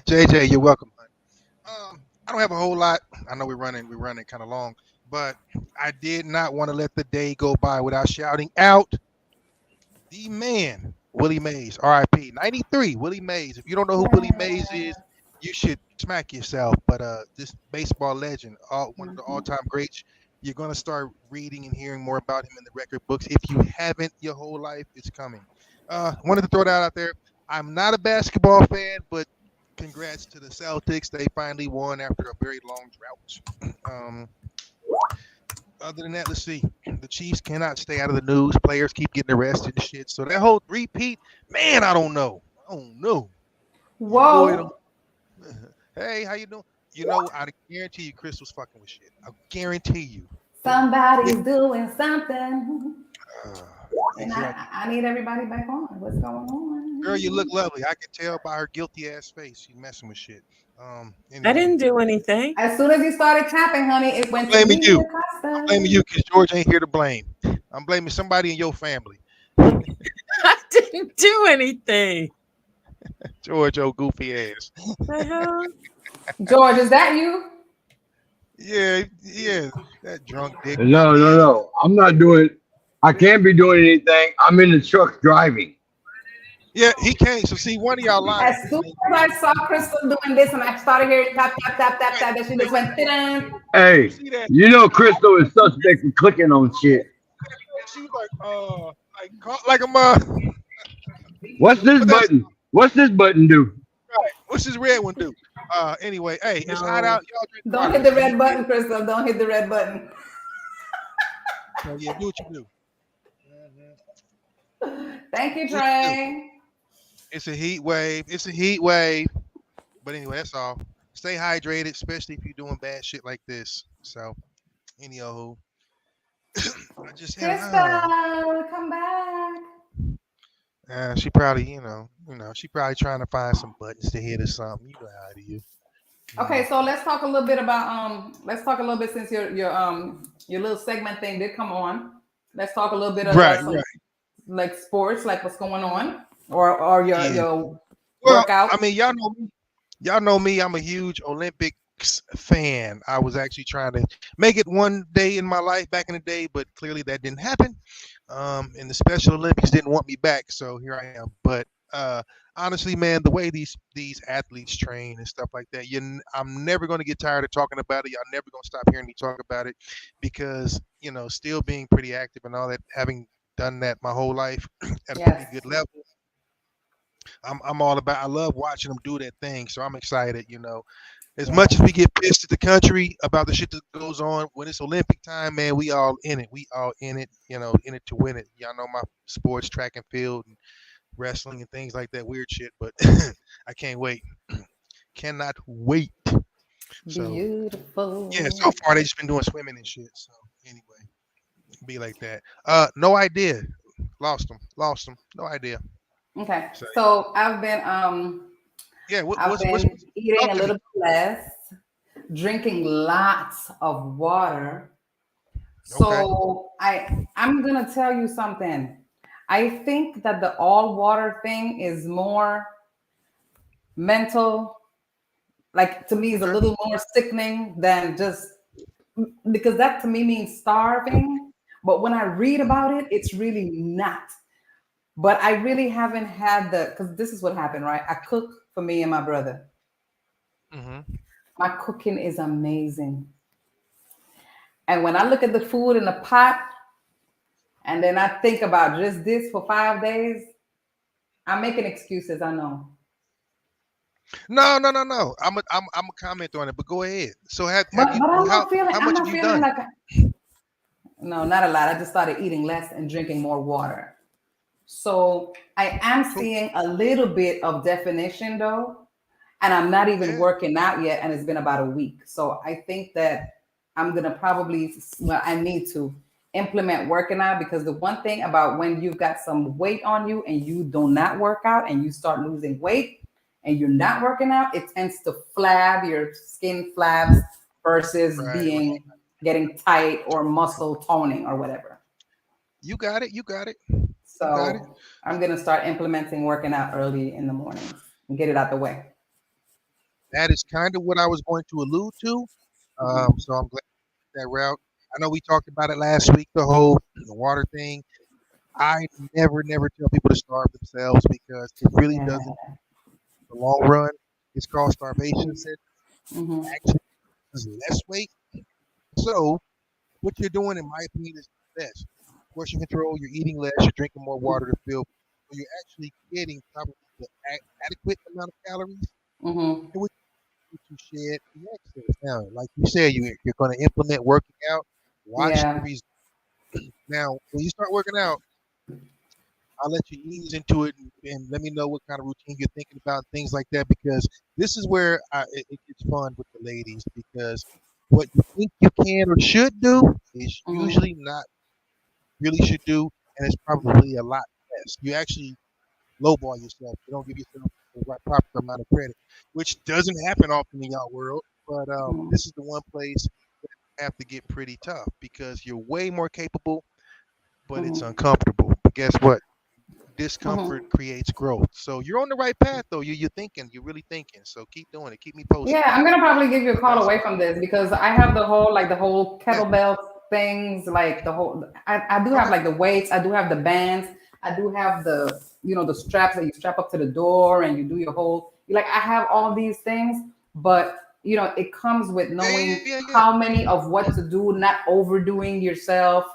JJ, you're welcome. I don't have a whole lot. I know we're running kind of long, but I did not want to let the day go by without shouting out the man, Willie Mays, RIP, 93, Willie Mays. If you don't know who Willie Mays is, you should smack yourself. But this baseball legend, one of the all-time greats, you're gonna start reading and hearing more about him in the record books. If you haven't your whole life, it's coming. Wanted to throw that out there. I'm not a basketball fan, but congrats to the Celtics. They finally won after a very long drought. Other than that, let's see. The Chiefs cannot stay out of the news. Players keep getting arrested and shit. So that whole repeat, man, I don't know. Whoa. Hey, how you doing? You know, I guarantee you Chris was fucking with shit. I guarantee you. Somebody's doing something. And Exactly. I need everybody back on. What's going on? Girl, you look lovely. I can tell by her guilty ass face. She's messing with shit. Anyway. I didn't do anything. As soon as you started tapping, honey, it went to blaming me. you. I'm blaming you because George ain't here to blame. I'm blaming somebody in your family. I didn't do anything. George, oh goofy ass. The hell? George, is that you? Yeah, that drunk dick. No. I'm not doing. I can't be doing anything. I'm in the truck driving. Yeah, he can't. So see, one of y'all lying. As soon as I saw Crystal doing this and I started hearing tap, tap, tap, tap, tap, that she just went, "Dun." Hey, you know Crystal is suspect for clicking on shit. She was like a mom. What's this button? What's this button do? Right. What's this red one do? Anyway, hey, it's hot out. Y'all drink Don't water. hit the red button, Crystal. Don't hit the red button. Oh, yeah, do what you do. Thank you, Trey. It's a heat wave. But anyway, that's all. Stay hydrated, especially if you're doing bad shit like this. So, anyhow, I just Crystal, come back. she probably, she probably trying to find some buttons to hit or something. You know how it is. Okay, so let's talk a little bit about since your little segment thing did come on. Let's talk a little bit about some, like sports, like what's going on, or your workout. I mean, y'all know me. I'm a huge Olympics fan. I was actually trying to make it one day in my life back in the day, but clearly that didn't happen. And the Special Olympics didn't want me back, so here I am. But honestly, man, the way these athletes train and stuff like that, I'm never going to get tired of talking about it. Y'all never going to stop hearing me talk about it because, still being pretty active and all that, having done that my whole life at a pretty good level. I'm all about. I love watching them do that thing, so I'm excited. As much as we get pissed at the country about the shit that goes on when it's Olympic time, man, we all in it. We all in it. In it to win it. Y'all know my sports, track and field, and wrestling and things like that weird shit. But I can't wait. Cannot wait. So, beautiful. Yeah. So far they just been doing swimming and shit. So anyway, be like that. No idea. Lost them. No idea. Okay, so I've been eating a little bit less, drinking lots of water. So I'm gonna tell you something. I think that the all water thing is more mental. Like to me, is a little more sickening than just because that to me means starving. But when I read about it, it's really not. But I really haven't had because this is what happened, right? I cook for me and my brother. Mm-hmm. My cooking is amazing. And when I look at the food in the pot, and then I think about just this for 5 days, I'm making excuses, I know. No. I'm a comment on it, but go ahead. So how much have you done? No, not a lot. I just started eating less and drinking more water. So I am seeing a little bit of definition though, and I'm not even working out yet, and it's been about a week. So I think that I'm gonna I need to implement working out, because the one thing about when you've got some weight on you and you do not work out and you start losing weight and you're not working out, it tends to flab, your skin flabs versus getting tight or muscle toning or whatever. You got it. So I'm going to start implementing working out early in the morning and get it out the way. That is kind of what I was going to allude to. So I'm glad that route. I know we talked about it last week, the whole water thing. I never tell people to starve themselves because it really doesn't in the long run. It's called starvation. Mm-hmm. Actually, is less weight. So what you're doing, in my opinion, is the best. Portion control. You're eating less. You're drinking more water to fill. So you're actually getting probably the adequate amount of calories, Mm-hmm. in which to shed the excess. Now, like you said, you're going to implement working out. Watch the Yeah. results. Now, when you start working out, I'll let you ease into it and let me know what kind of routine you're thinking about, things like that, because this is where it gets fun with the ladies, because what you think you can or should do is Mm-hmm. usually not really should do, and it's probably a lot less. You actually lowball yourself. You don't give yourself the right proper amount of credit, which doesn't happen often in y'all world. But Mm-hmm. this is the one place that you have to get pretty tough because you're way more capable, but it's Mm-hmm. uncomfortable. But guess what? Discomfort Mm-hmm. creates growth. So you're on the right path, though. You're thinking. You're really thinking. So keep doing it. Keep me posted. Yeah, I'm gonna probably give you a But call that's away from this because I have the whole yeah. kettlebell things, like the whole. I do have Okay. like the weights. I do have the bands. I do have the the straps that you strap up to the door and you do your whole. Like I have all these things, but it comes with Yeah. Yeah. knowing Yeah. Yeah. how many of what to do, not overdoing yourself.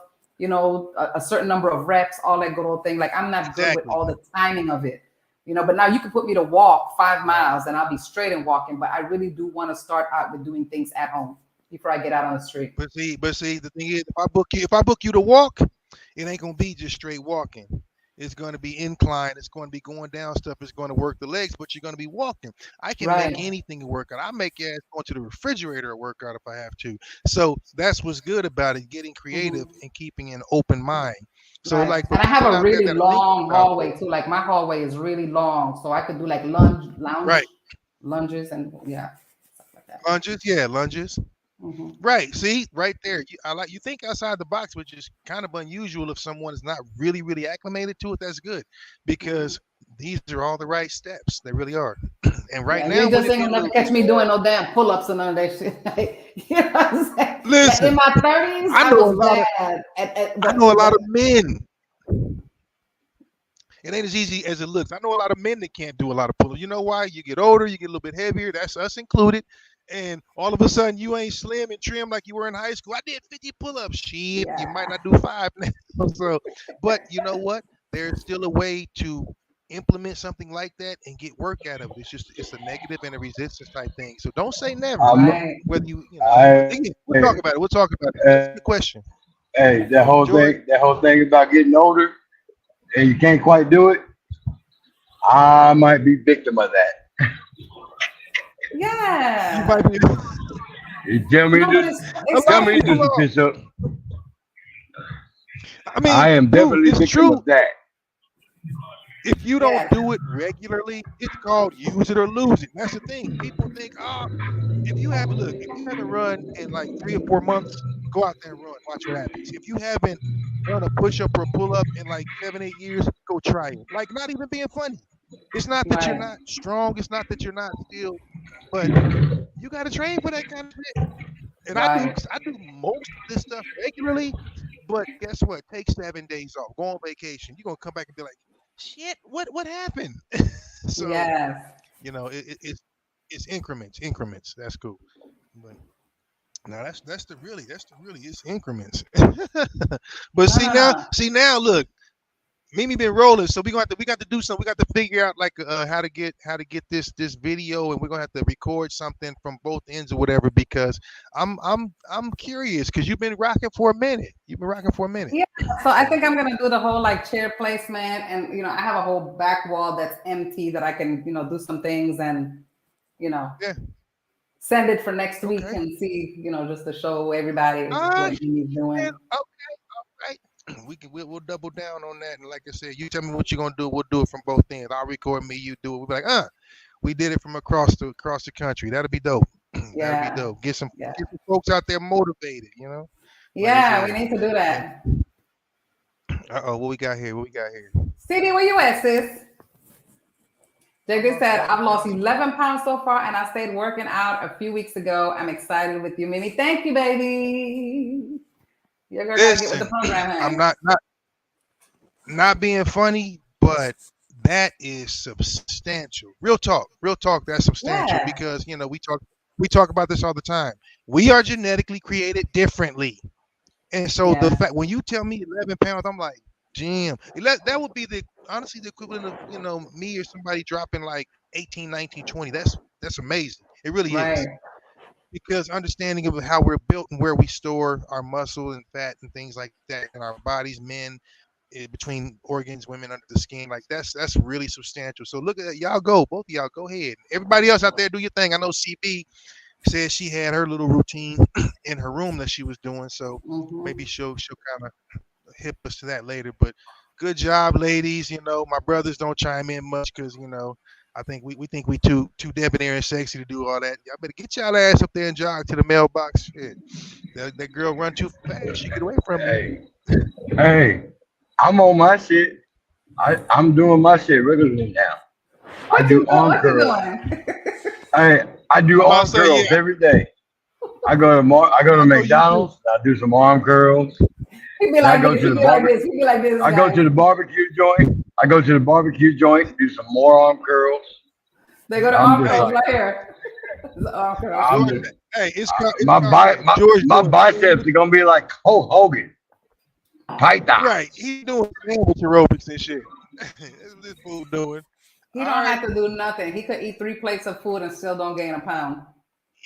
A certain number of reps, all that good old thing. Like I'm not good with Exactly. all the timing of it. But now you can put me to walk five Right. miles and I'll be straight and walking. But I really do want to start out with doing things at home before I get out on the street. But see, the thing is, if I book you to walk, it ain't gonna be just straight walking. It's gonna be incline. It's going to be going down stuff. It's going to work the legs, but you're going to be walking. I can make Right. anything a workout. I make your ass go to the refrigerator a workout if I have to. So that's what's good about it, getting creative Hmm. and keeping an open mind. So Right. like for And I have people a out there really that are thinking long about, hallway too. Like my hallway is really long. So I could do like right, lunges and yeah, stuff like that. lunges. Hmm. Right. See, right there. You think outside the box, which is kind of unusual if someone is not really, really acclimated to it. That's good Hmm. because these are all the right steps. They really are. And right Yeah, you now, ain't when just it ain't be a gonna never little catch bit me more, doing no damn pull-ups and none of that shit. Like, you know what I'm saying? Like in listen, my 30s, I I know a was lot of bad I but know a lot of men. It ain't as easy as it looks. I know a lot of men that can't do a lot of pull-ups. You know why? You get older, you get a little bit heavier. That's us included. And all of a sudden, you ain't slim and trim like you were in high school. I did 50 pull-ups. Shit, you might yeah. not do 5 now. So, but you know what? There's still a way to implement something like that and get work out of it. It's a negative and a resistance type thing. So don't say never. I'm, Right. Whether I, again, we'll talk about it. We'll talk about it. Answer hey, the question, that Joy. whole thing about getting older and you can't quite do it. I might be victim of that. You might Yeah. be. You tell me No, but to A it's lot tell of me to funny. do people some are. push up. I I mean, am dude, definitely it's victim true. of that. If you don't Yeah. do it regularly, it's called use it or lose it. That's the thing. People think, if you haven't run in like 3 or 4 months, go out there and run. Watch what happens. If you haven't done a push up or pull up in like 7, 8 years, go try it. Like not even being funny. It's not that you're Right. not strong. It's not that you're not still, but you got to train for that kind of shit. And Right. I do most of this stuff regularly, but guess what? Take 7 days off. Go on vacation. You're gonna come back and be like, shit, what happened? So Yes. it's increments. That's cool. But now that's the really it's increments. But No, no, no. see now, look, Mimi been rolling, so we got to do something. We got to figure out like how to get this video, and we're gonna have to record something from both ends or whatever because I'm curious because you've been rocking for a minute. You've been rocking for a minute. Yeah. So I So think I'm gonna do the whole like chair placement, and I have a whole back wall that's empty that I can do some things and you know yeah, send it for next week okay. and see just to show everybody Ah, what he's shit. doing. Okay, all right. We'll double down on that, and like I said, you tell me what you're gonna do. We'll do it from both ends. I'll record me, you do it. We'll be like, we did it from across the country. That'll be dope. That'll be Yeah. dope. Get some Yeah. folks out there motivated. Like I Yeah. We said. need to do And that. what we got here? What we got here? CD, where you at, sis? I'm JJ up said, here. I've lost 11 pounds so far and I stayed working out a few weeks ago. I'm excited with you, Mimi. Thank you, baby. Your girl got to get with the Listen, program, I'm honey. not being funny, but that is substantial. Real talk, that's substantial Yeah. because we talk about this all the time. We are genetically created differently. And so the Yeah. fact when you tell me 11 pounds, I'm like, damn. That would be honestly the equivalent of, me or somebody dropping like 18, 19, 20. That's amazing. It really is. Right. Because understanding of how we're built and where we store our muscle and fat and things like that in our bodies, men, between organs, women under the skin, like that's really substantial. So look at that. Y'all go, both of y'all go ahead. Everybody else out there, do your thing. I know CB said she had her little routine in her room that she was doing, so maybe she'll kind of hip us to that later. But good job, ladies. My brothers don't chime in much because I think we think we too debonair and sexy to do all that. Y'all better get y'all ass up there and jog to the mailbox. Shit. That girl run too fast. She get away from me. Hey, I'm on my shit. I'm doing my shit regularly now. I do arm curls. I do arm curls every day. I go to McDonald's. I do some arm curls. He be like this. He be like this. I go to the barbecue joint. Do some more arm curls. They go to arm curls right here. Arm curls. Hey, my biceps are gonna be like Hulk Hogan. Python. Right. He doing sandwich aerobics and shit. That's what this fool doing. He don't have to do nothing. He could eat 3 plates of food and still don't gain a pound.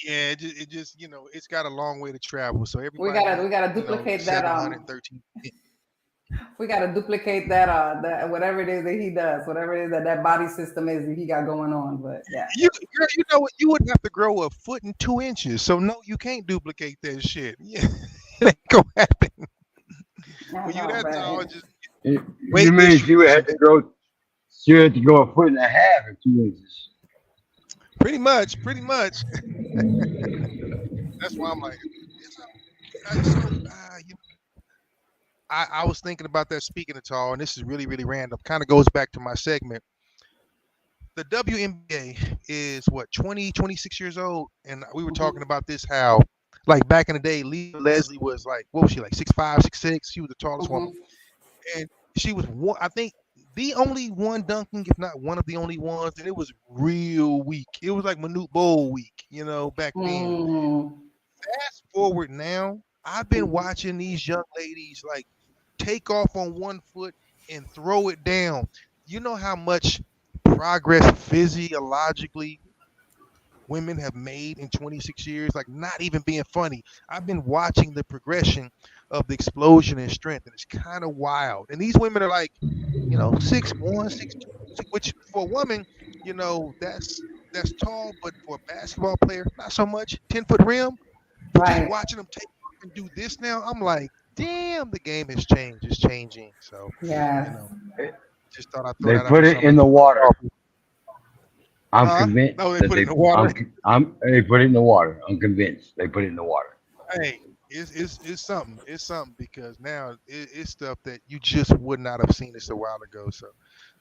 Yeah, it just it's got a long way to travel. So everybody we gotta duplicate that. 713. We gotta duplicate that whatever it is that he does, whatever it is that body system is that he got going on. But yeah, you know what? You would have to grow 1 foot and 2 inches. So no, you can't duplicate that shit. Yeah, it ain't gonna happen. Well, you that tall, just you mean she would have to grow? She had to go 1.5 feet and 2 inches. Pretty much. That's why I'm like, I was thinking about that. Speaking of tall, and this is really, really random. Kind of goes back to my segment. The WNBA is 26 years old, and we were talking about this how, like back in the day, Lee Leslie was like, what was she like 6'5", 6'6"? She was the tallest woman, and she was I think the only one dunking, if not one of the only ones, and it was real weak. It was like Manute Bol weak, back then. Fast forward now, I've been watching these young ladies like take off on 1 foot and throw it down. You know how much progress physiologically women have made in 26 years? Like, not even being funny. I've been watching the progression of the explosion in strength, and it's kind of wild. And these women are like, 6'1", 6'2", which for a woman, that's tall, but for a basketball player, not so much. 10-foot rim. But just watching them take off and do this now, I'm like, damn, the game has changed. It's changing. So just thought I'd throw they that put out it in the water. I'm convinced. No, they put it in the water. They put it in the water. I'm convinced they put it in the water. Hey, it's something. It's something because now it's stuff that you just would not have seen this a while ago. So,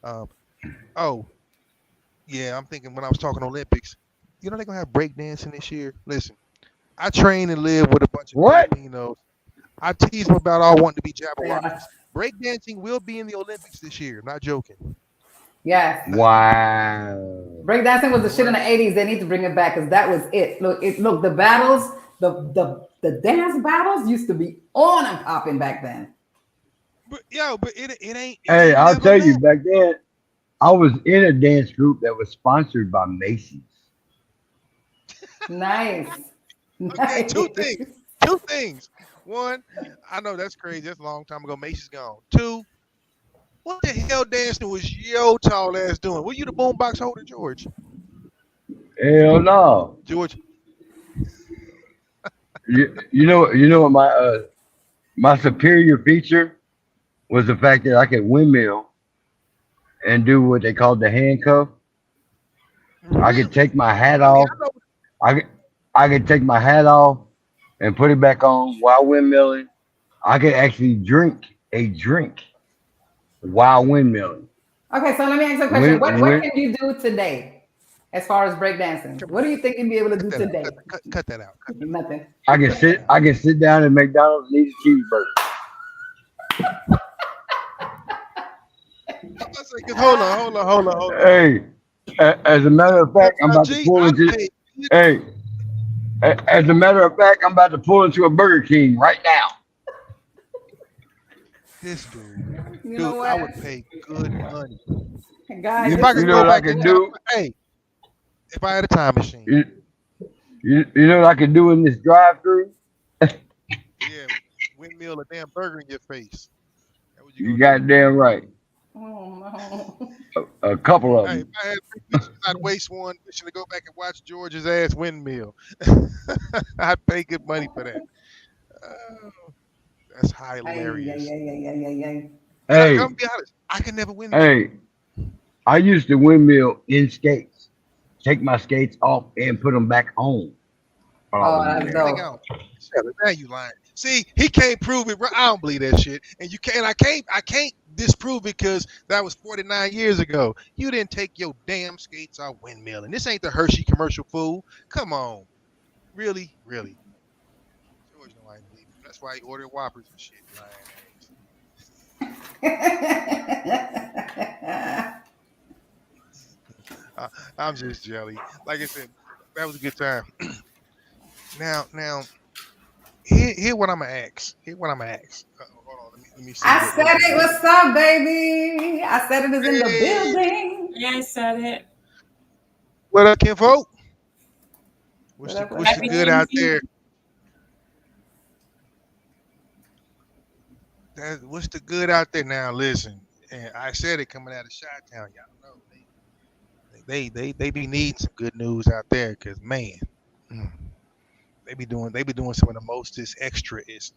I'm thinking when I was talking Olympics, they're gonna have breakdancing this year. Listen, I train and live with a bunch of Filipinos. I tease them about all wanting to be Jabberwockies. Breakdancing will be in the Olympics this year. Not joking. Yes. Wow. Breakdancing was the shit in the 80s. They need to bring it back because that was it. Look, the battles, the dance battles used to be on and popping back then. But it ain't. Hey, I'll tell you, back then, I was in a dance group that was sponsored by Macy's. Nice. Okay, two things. One, I know that's crazy. That's a long time ago. Macy's gone. Two, what the hell dancing was your tall ass doing? Were you the boombox holder, George? Hell no, George. you know what my superior feature was the fact that I could windmill and do what they called the handcuff. Really? I could take my hat off. I could take my hat off and put it back on while windmilling. I could actually drink a drink while windmilling. Okay, so let me ask you a question. What can you do today as far as breakdancing? What do you think you'd be able to do today? Cut that out. Nothing. I can sit down at McDonald's and eat a cheeseburger. Hold on. Hey, as a matter of fact, I'm about to G, pull I into. paid. Hey, as a matter of fact, I'm about to pull into a Burger King right now. This dude, You know I what, would pay good money guys? You, if I This you is could know go what what. I back in can time. do? Hey, if I had a time machine, You, you know what I can do in this drive-through? yeah, windmill a damn burger in your face. That's what you You gonna do. goddamn right. Oh no. A couple of Hey, if them. I had 3 wishes, I'd waste one wishing to go back and watch George's ass windmill. I'd pay good money for that. Oh, that's Ay, ay, hilarious. ay, ay, ay, ay, ay. And I'm Hey, be honest, I can never windmill. hey, I used to windmill in skates. Take my skates off and put them back on. Oh, Oh that's yeah. Nigga, I dope. don't. Now you lying. See, he can't prove it. I don't believe that shit. And you can't. I can't disprove it because that was 49 years ago. You didn't take your damn skates out windmilling. This ain't the Hershey commercial, fool. Come on, really. George, no, I ain't believe it. That's why he ordered Whoppers and shit. Lying ass. I'm just jelly. Like I said, that was a good time. Now, here what I'm gonna ask. Hold on, let me see I what said we it. got. What's up, baby? I said it is in the Hey, building. Yeah, I said it. what up, kinfolk? What up, What's the Happy good out Juneteenth. there? What's the good out there now? Listen, and I said it coming out of Chi-Town. Y'all know they be needing some good news out there, cause man, mm, they be doing some of the mostest extra is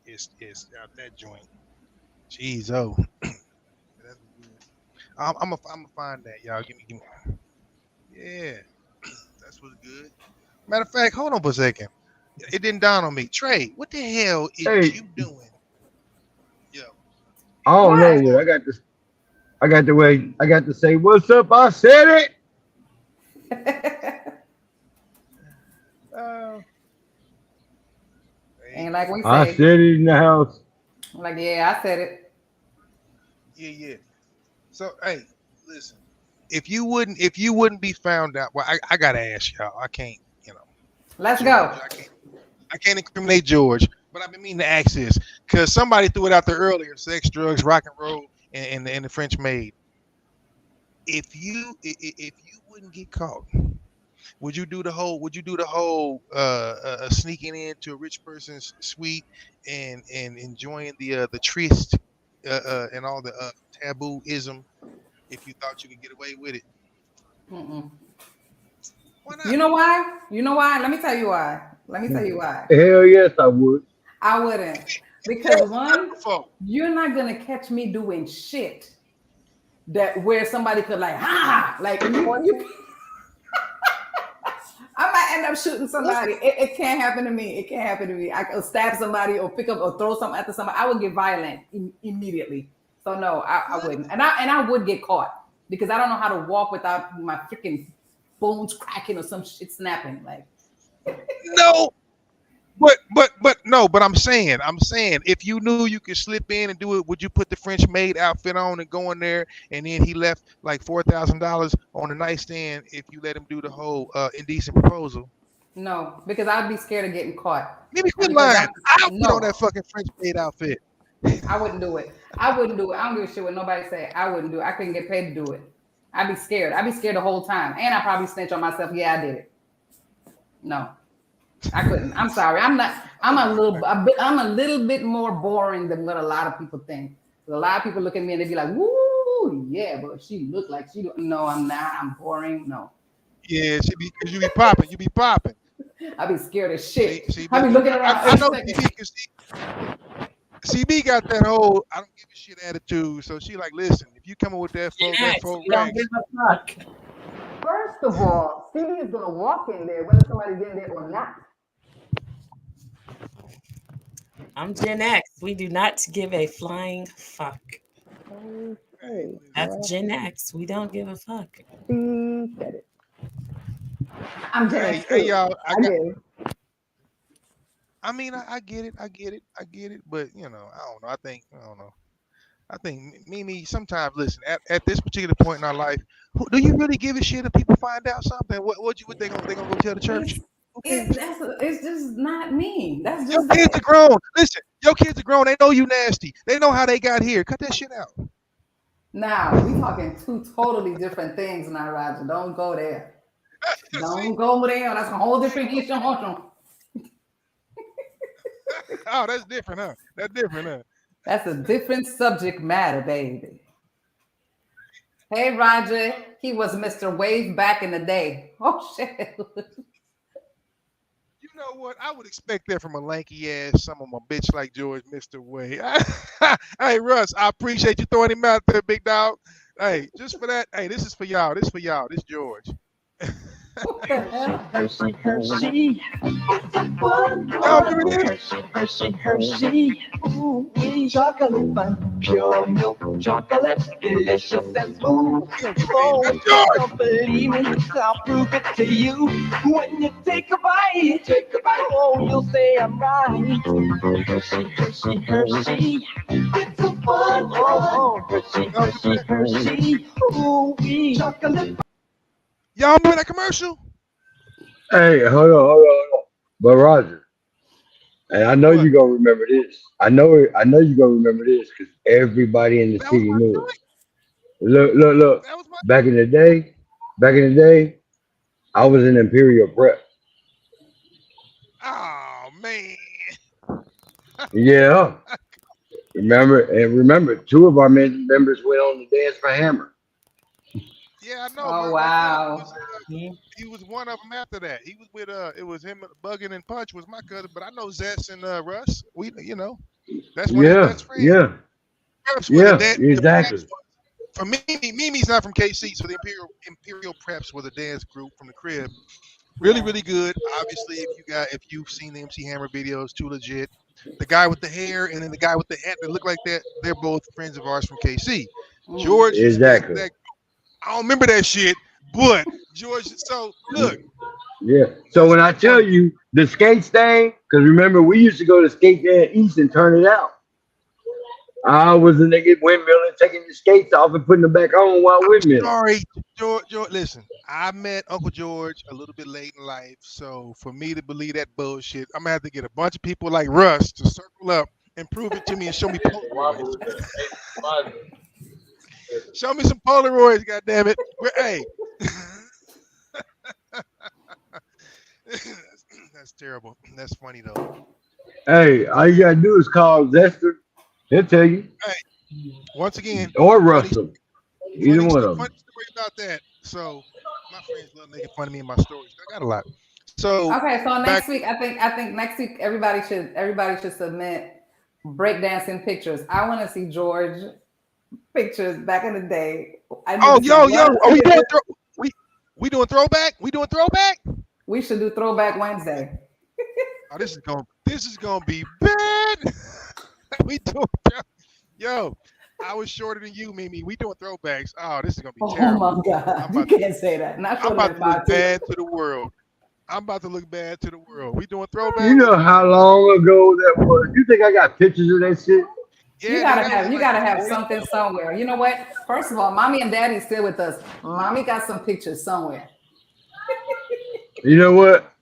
out that joint. Jeez, oh, that's good. I'm gonna find that, y'all. Give me. Yeah, that's what's good. Matter of fact, hold on for a second. It didn't dawn on me. Trey, what the hell is Hey, you doing? Yo, I don't know What? yet. I got the way. I got to say, "What's up?" I said it. uh, Ain't hey, like we I say. said it in the house. Like, yeah, I said it. yeah. So, hey, listen. If you wouldn't be found out, well, I gotta ask y'all. I can't, Let's George. go. I can't incriminate George, but I've been meaning to ask this because somebody threw it out there earlier: sex, drugs, rock and roll, and the French maid. If you wouldn't get caught, would you do the whole sneaking into a rich person's suite and enjoying the tryst and all the tabooism if you thought you could get away with it? Mm-mm. Why You not? know why? You know why? Let me tell you why. Let me tell you why. Hell yes, I would. I wouldn't. Never Because done it one, before. you're not gonna catch me doing shit that where somebody could like, like you I might end up shooting somebody. It can't happen to me. It can't happen to me. I could stab somebody or pick up or throw something after somebody. I would get violent immediately. So no, I What? wouldn't. And I would get caught because I don't know how to walk without my freaking bones cracking or some shit snapping. Like No, but no, but I'm saying, if you knew you could slip in and do it, would you put the French maid outfit on and go in there, and then he left like $4,000 on the nightstand if you let him do the whole indecent proposal? no, because I'd be scared of getting caught. Maybe quit Because lying. I'll put on no, that fucking French maid outfit. I wouldn't do it. I wouldn't do it. I don't give a shit what nobody say. I wouldn't do it. I couldn't get paid to do it. I'd be scared. I'd be scared the whole time. And I probably snitch on myself. Yeah, I did it. No, I couldn't. I'm sorry. I'm not. I'm a little bit more boring than what a lot of people think. A lot of people look at me and they be like, "Woo, yeah," but she look like she don't. No, I'm not. I'm boring. No, Yeah, because you be popping. You be popping. I be scared as shit. See, I be looking around I every know second. CB, because CB got that whole I don't give a shit attitude. So she like, listen, if you coming with that Next, four we don't racks, give a fuck. First of all, Stevie is gonna walk in there whether somebody's in there or not. I'm Gen X. We do not give a flying fuck. Okay, That's Gen X. We don't give a fuck. Steve said it. I'm Gen X hey too. y'all, I get it. I mean, I get it, but I don't know. I don't know. I think Mimi. Sometimes, listen, at this particular point in our life, do you really give a shit if people find out something? What they gonna go tell the church? Okay. It's just not me. That's Your just kids are that. grown. Listen, your kids are grown. They know you nasty. They know how they got here. Cut that shit out. Now we talking two totally different things now, Roger. Don't go there. See? Don't go there. That's a whole different issue. Oh, that's different, huh? That's different, huh? That's a different subject matter, baby. Hey, Roger. He was Mr. Wave back in the day. Oh shit. You know what? I would expect that from a lanky ass, some of my bitch like George, Mr. Way. Hey, Russ, I appreciate you throwing him out there, big dog. Hey, just for that. Hey, this is for y'all. This for y'all. This George. What the hell? Hershey, Hershey. Y'all remember this? Hershey, Hershey. Ooh, chocolate fun, pure milk chocolate, delicious and smooth. Oh, That's George. don't believe me, I'll prove it to you. When you take a bite, oh, you'll say I'm right. Hershey, Hershey, Hershey. It's a fun, Hershey, Hershey, Hershey. Ooh, chocolate. Y'all remember that commercial? Hey, hold on. But Roger, and I know What? you gonna remember this. I know you gonna remember this because everybody in the That was city my knew joint. it. Look. That was my. Back in the day, I was in Imperial Prep. Oh man. Yeah, remember, two of our members went on to dance for Hammer. Yeah, I know. Oh My cousin wow. he was one of them after that. He was with it was him, Buggin' and Punch was my cousin, but I know Zess and Russ. We that's one of his Yeah, best friends. yeah, Preps were yeah, the exactly. preps for Mimi's not from KC, so the Imperial Preps was a dance group from the crib. Really, Yeah. really good. Obviously, if you've seen the MC Hammer videos, too legit. The guy with the hair and then the guy with the hat that look like that, they're both friends of ours from KC. Mm. George used to dance to Exactly. that. I don't remember that shit, but George. So look, Yeah. So that's when I tell funny. you the skates thing, because remember we used to go to skate there east and turn it out. I was a nigga windmilling, taking the skates off and putting them back on while windmilling. Sorry, George. Listen, I met Uncle George a little bit late in life, so for me to believe that bullshit, I'm gonna have to get a bunch of people like Russ to circle up and prove it to me and show me Polaroids. Show me some Polaroids, goddammit. Hey, that's terrible. That's funny though. Hey, all you gotta do is call Zester. He'll tell you. Once again, Or funny, Russell. Either funny, one of them. funny story about that. So my friends love making fun of me in my stories. I got a lot. So Okay, so back. next week, I think next week everybody should submit breakdancing pictures. I want to see George pictures back in the day. I need Oh, to see yo, what are we doing we doing throwback? We doing throwback? we should do Throwback Wednesday. Oh, this is gonna be bad. we doing yo. I was shorter than you, Mimi. We doing throwbacks. Oh, this is gonna be Oh terrible. my God, you can't say that. Not I'm shorter about than to look 5'2". bad to the world. I'm about to look bad to the world. We doing You throwbacks? know how long ago that was? You think I got pictures of that shit? You Yeah, nigga, gotta that have was you like gotta the have 40s. something somewhere. You know what? First of all, mommy and daddy still with us. Mommy got some pictures somewhere. You know what?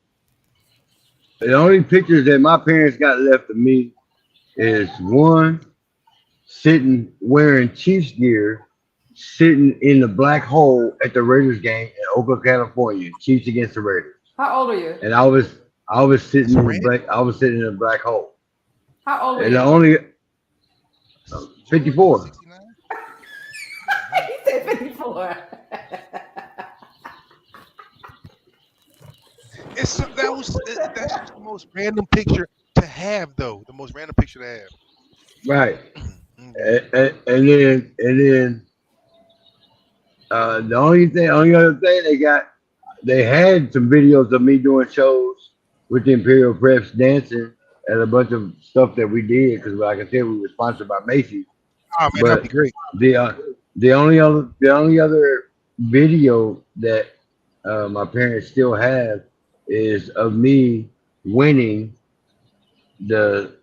The only pictures that my parents got left of me is one sitting wearing Chiefs gear, sitting in the black hole at the Raiders game in Oakland, California, Chiefs against the Raiders. How old are you? And I was sitting That's in the random. black I was sitting in a black hole. How old are And the you? only George, 54. 69. He said 54. That's just the most random picture to have, though. The most random picture to have. Right. Okay. And then the only other thing they had some videos of me doing shows with the Imperial Preps dancing and a bunch of stuff that we did because, like I said, we were sponsored by Macy's. Oh man, that'd be But great. the only other video that my parents still have is of me winning the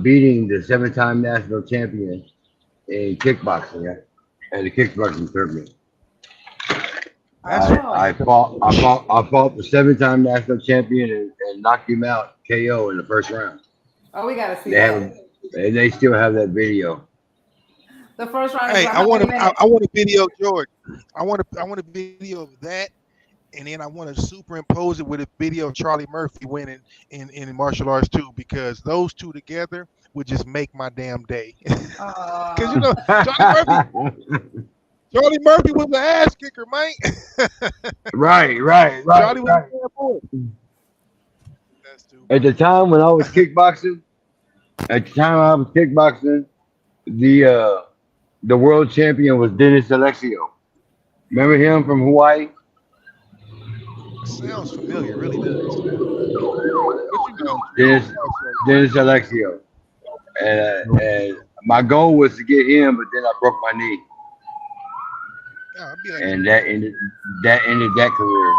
beating the 7-time national champion in kickboxing at the kickboxing tournament. That's I fought the 7-time national champion and knocked him out KO in the first round. Oh, we gotta see They that. they still have that video. The first round is Hey, like I how want many to. minutes? I want a video, George. I want a video of that, and then I want to superimpose it with a video of Charlie Murphy winning in martial arts too, because those two together would just make my damn day. Because you know, Charlie Murphy was an ass kicker, man. Right. Charlie was a bad boy. That's too At the time when I was kickboxing, the world champion was Dennis Alexio. Remember him from Hawaii? sounds familiar, it really does. But you know, Dennis Alexio. And my goal was to get him, but then I broke my knee, I'd be like, and that ended that career.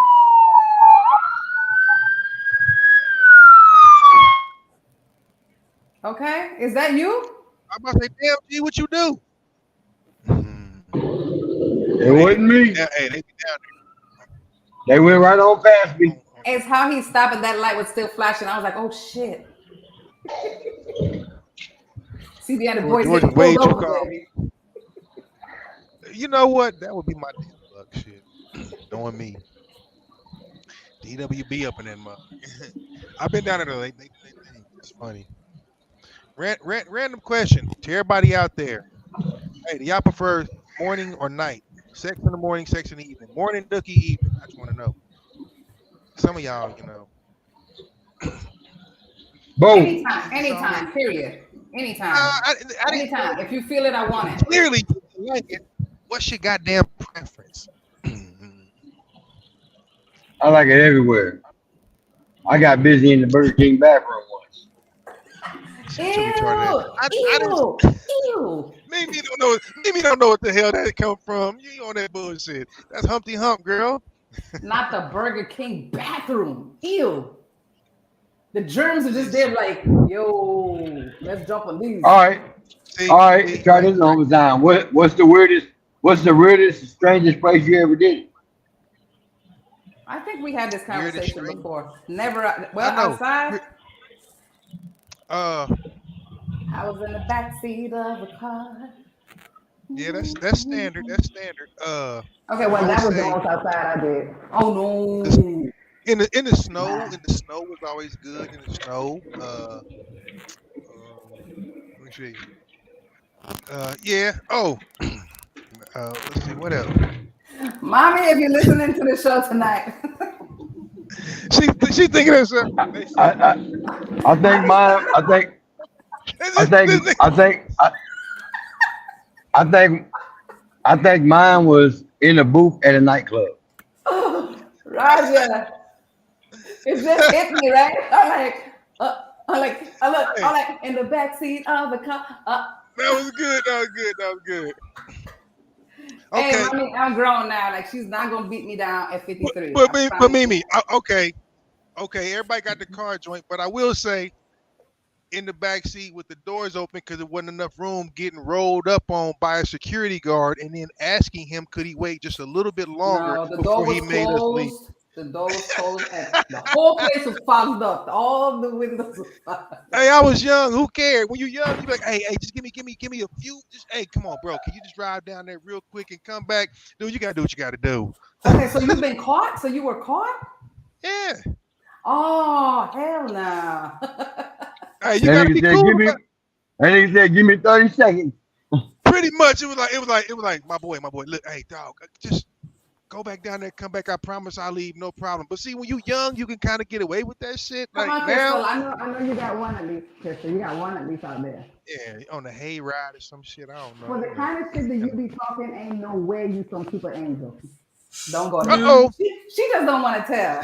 Okay, is that you? I'm about to say, damn, G, what you do? It wasn't me. Yeah, hey, they be down They went right on past me. It's how he stopped and that light was still flashing. I was like, oh shit. See the other boys George getting way pulled too over, calm. baby. You know what? That would be my damn luck shit. Knowing me. DWB up in that mug. I've been down there. It's funny. Random question to everybody out there. Hey, do y'all prefer morning or night? Sex in the morning, sex in the evening. Morning, nookie, evening. I just want to know. Some of y'all, you know. Boom. Anytime, period. Anytime. I didn't Anytime. If you feel it, I want it. clearly like it. What's your goddamn preference? I like it everywhere. I got busy in the Burger King bathroom once. Ew. Maybe you don't know. Maybe you don't know what the hell that come from. You on that bullshit. That's Humpty Hump, girl. Not the Burger King bathroom. Ew. The germs are just there like, yo, let's jump on these. All right. Try this on time. What's the weirdest, strangest place you ever did? I think we had this conversation strange. before. Never, outside. I was in the back seat of a car. Yeah, that's standard. That's standard. Okay, well, that was the most outside I did. Oh no. In the snow, was always good. In the snow, let me see. Yeah. Oh, let's see. What else? Mommy, if you're listening to the show tonight. She thinking of herself. I think mine was in a booth at a nightclub. Roger. It just hit me, right? I'm like in the backseat of the car. That was good. Okay. Hey, mommy, I'm grown now. Like, she's not gonna beat me down at 53. But Mimi, okay. Everybody got the car joint, but I will say, in the back seat with the doors open because there wasn't enough room, getting rolled up on by a security guard, and then asking him could he wait just a little bit longer before he made us leave. The door was closed and the whole place was fogged up. All the windows were fogged up. Hey, I was young. Who cared? When you're young, you're like, hey, just give me a few. Just hey, come on, bro. Can you just drive down there real quick and come back? Dude, you gotta do what you gotta do. Okay, so you've been caught? So you were caught? Yeah. Oh, hell no. Hey, you gotta be cool. And he said, give me 30 seconds. Pretty much, it was like, my boy, look, hey, dog, just go back down there, come back. I promise I'll leave, no problem. But see, when you young, you can kind of get away with that shit. Come like on, now, Crystal. I know you got one at least, Crystal. You got one at least out there. Yeah, on the hayride or some shit. I don't know. For the kind of shit that you be talking, ain't no way you some super angel. Don't go there. Uh-oh. She just don't want to tell.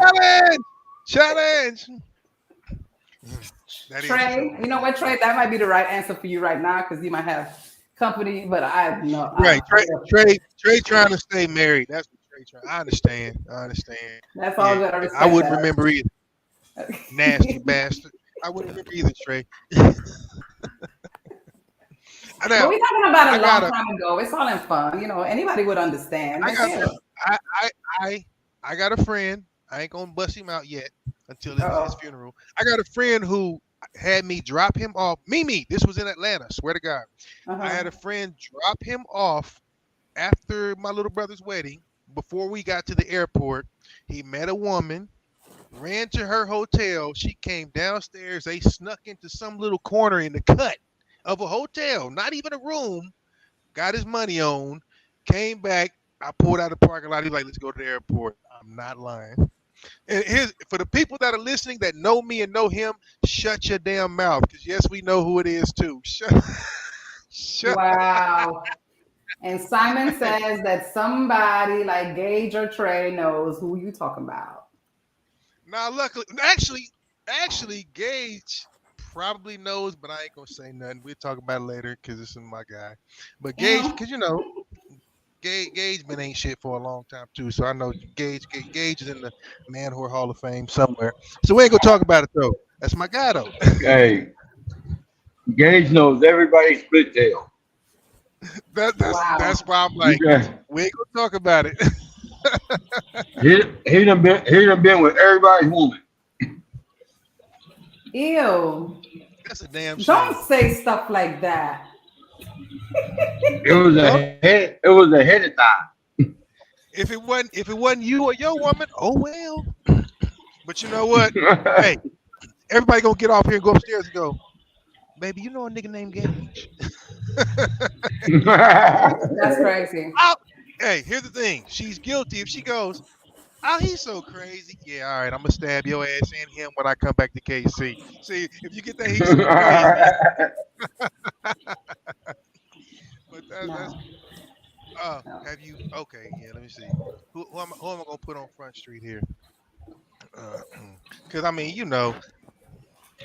Challenge. Trey, you know what, Trey? That might be the right answer for you right now because you might have company, but I know. Right, Trey trying to stay married. That's what Trey trying. I understand. That's all good. I wouldn't remember either. Nasty bastard. I wouldn't remember either, Trey. But we're talking about I a got long a, time ago. It's all in fun. You know, anybody would understand. I Like, got, yeah. I got a friend. I ain't gonna bust him out yet until his Uh-oh. funeral. I got a friend who had me drop him off. Mimi, this was in Atlanta. Swear to God, I Uh-huh. had a friend drop him off after my little brother's wedding. Before we got to the airport, he met a woman, ran to her hotel. She came downstairs. They snuck into some little corner in the cut of a hotel, not even a room. Got his money on, came back. I pulled out the parking lot. He's like, let's go to the airport. I'm not lying. And here's for the people that are listening that know me and know him, shut your damn mouth. Because yes, we know who it is too. Shut. Wow. And Simon says that somebody like Gage or Trey knows who you talking about. Now, luckily, actually, Gage probably knows, but I ain't gonna say nothing. We'll talk about it later because this is my guy. But Gage, because Gage been ain't shit for a long time too, so I know Gage is in the Man Whore Hall of Fame somewhere. So we ain't gonna talk about it though. That's my guy though. Hey, Gage knows everybody's split tail. That's why I'm like, we ain't gonna talk about it. he done been with everybody's woman. Ew. That's a damn shame. Don't say stuff like that. It was ahead of time. If it wasn't you or your woman, oh well. But you know what? Hey, everybody gonna get off here and go upstairs and go, baby, you know a nigga named Gage. That's crazy. Hey, here's the thing. She's guilty if she goes, oh, he's so crazy. Yeah, all right, I'm gonna stab your ass and him when I come back to KC. See, if you get that he's so crazy. But that's have you okay, yeah, let me see. Who am I gonna put on Front Street here? Because I mean,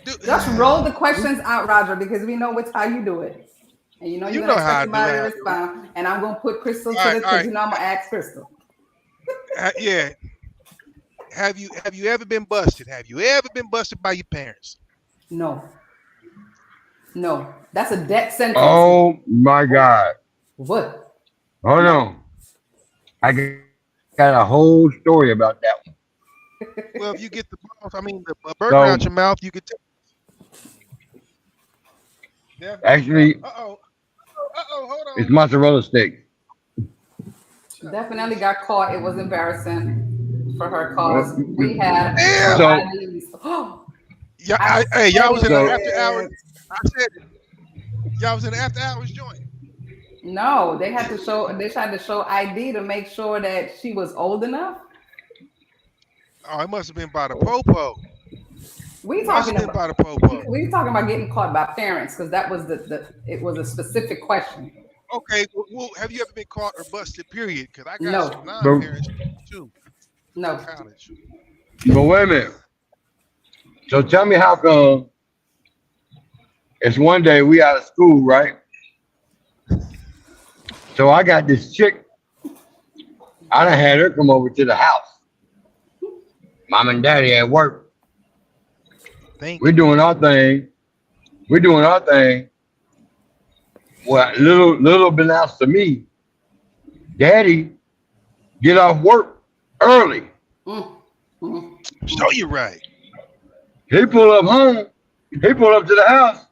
just roll the questions out, Roger, because we know what's how you do it. And you're gonna expect somebody to respond. And I'm gonna put Crystal to this because I'm gonna ask Crystal. Yeah. Have you ever been busted? Have you ever been busted by your parents? No. That's a death sentence. Oh my God. What? Hold on. I got a whole story about that one. Well, if you get the burger out your mouth, you could tell. Actually, hold on. it's mozzarella steak. She definitely got caught. It was embarrassing for her cause we had. Y'all was in the after hours. I said it. Y'all was in the after hours joint. No, they tried to show ID to make sure that she was old enough. Oh, it must have been by the popo. We talking about getting caught by parents because that was it was a specific question. Okay, well, have you ever been caught or busted? Period. Because I got some non-parents too. No. College. But wait a minute. So tell me how come it's one day we out of school, right? So I got this chick. I done had her come over to the house. Mom and daddy at work. We're doing our thing. Well, little announced to me, Daddy, get off work early. So you're right. He pull up home. He pull up to the house.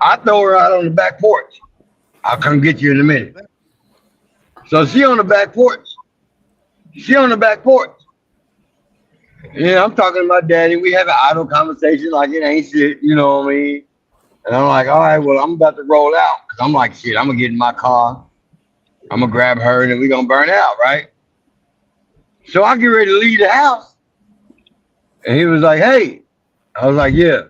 I throw her out on the back porch. I'll come get you in a minute. So she on the back porch. Yeah, I'm talking to my daddy. We have an idle conversation like it ain't shit, you know what I mean? And I'm like, all right, well, I'm about to roll out. Cause I'm like, shit, I'm gonna get in my car. I'm gonna grab her and then we gonna burn out, right? So I get ready to leave the house. And he was like, hey. I was like, yeah.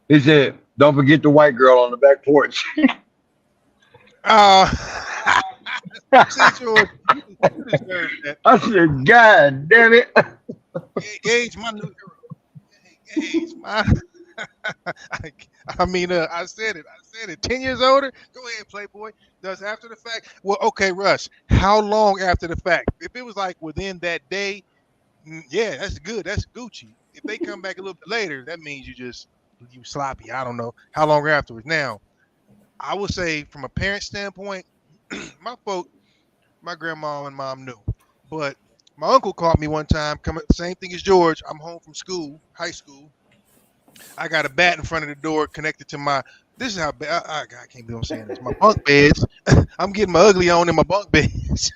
He said, don't forget the white girl on the back porch. I said, God damn it. Gage, my new hero. Gage, my. I said it. 10 years older? Go ahead, Playboy. Does after the fact? Well, okay, Russ. How long after the fact? If it was like within that day, yeah, that's good. That's Gucci. If they come back a little bit later, that means you sloppy. I don't know. How long afterwards? Now, I would say from a parent standpoint, my grandma and mom knew, but my uncle called me one time. Coming, same thing as George. I'm home from school, high school. I got a bat in front of the door connected to my. This is how bad. I can't believe I'm saying this. My bunk beds. I'm getting my ugly on in my bunk beds.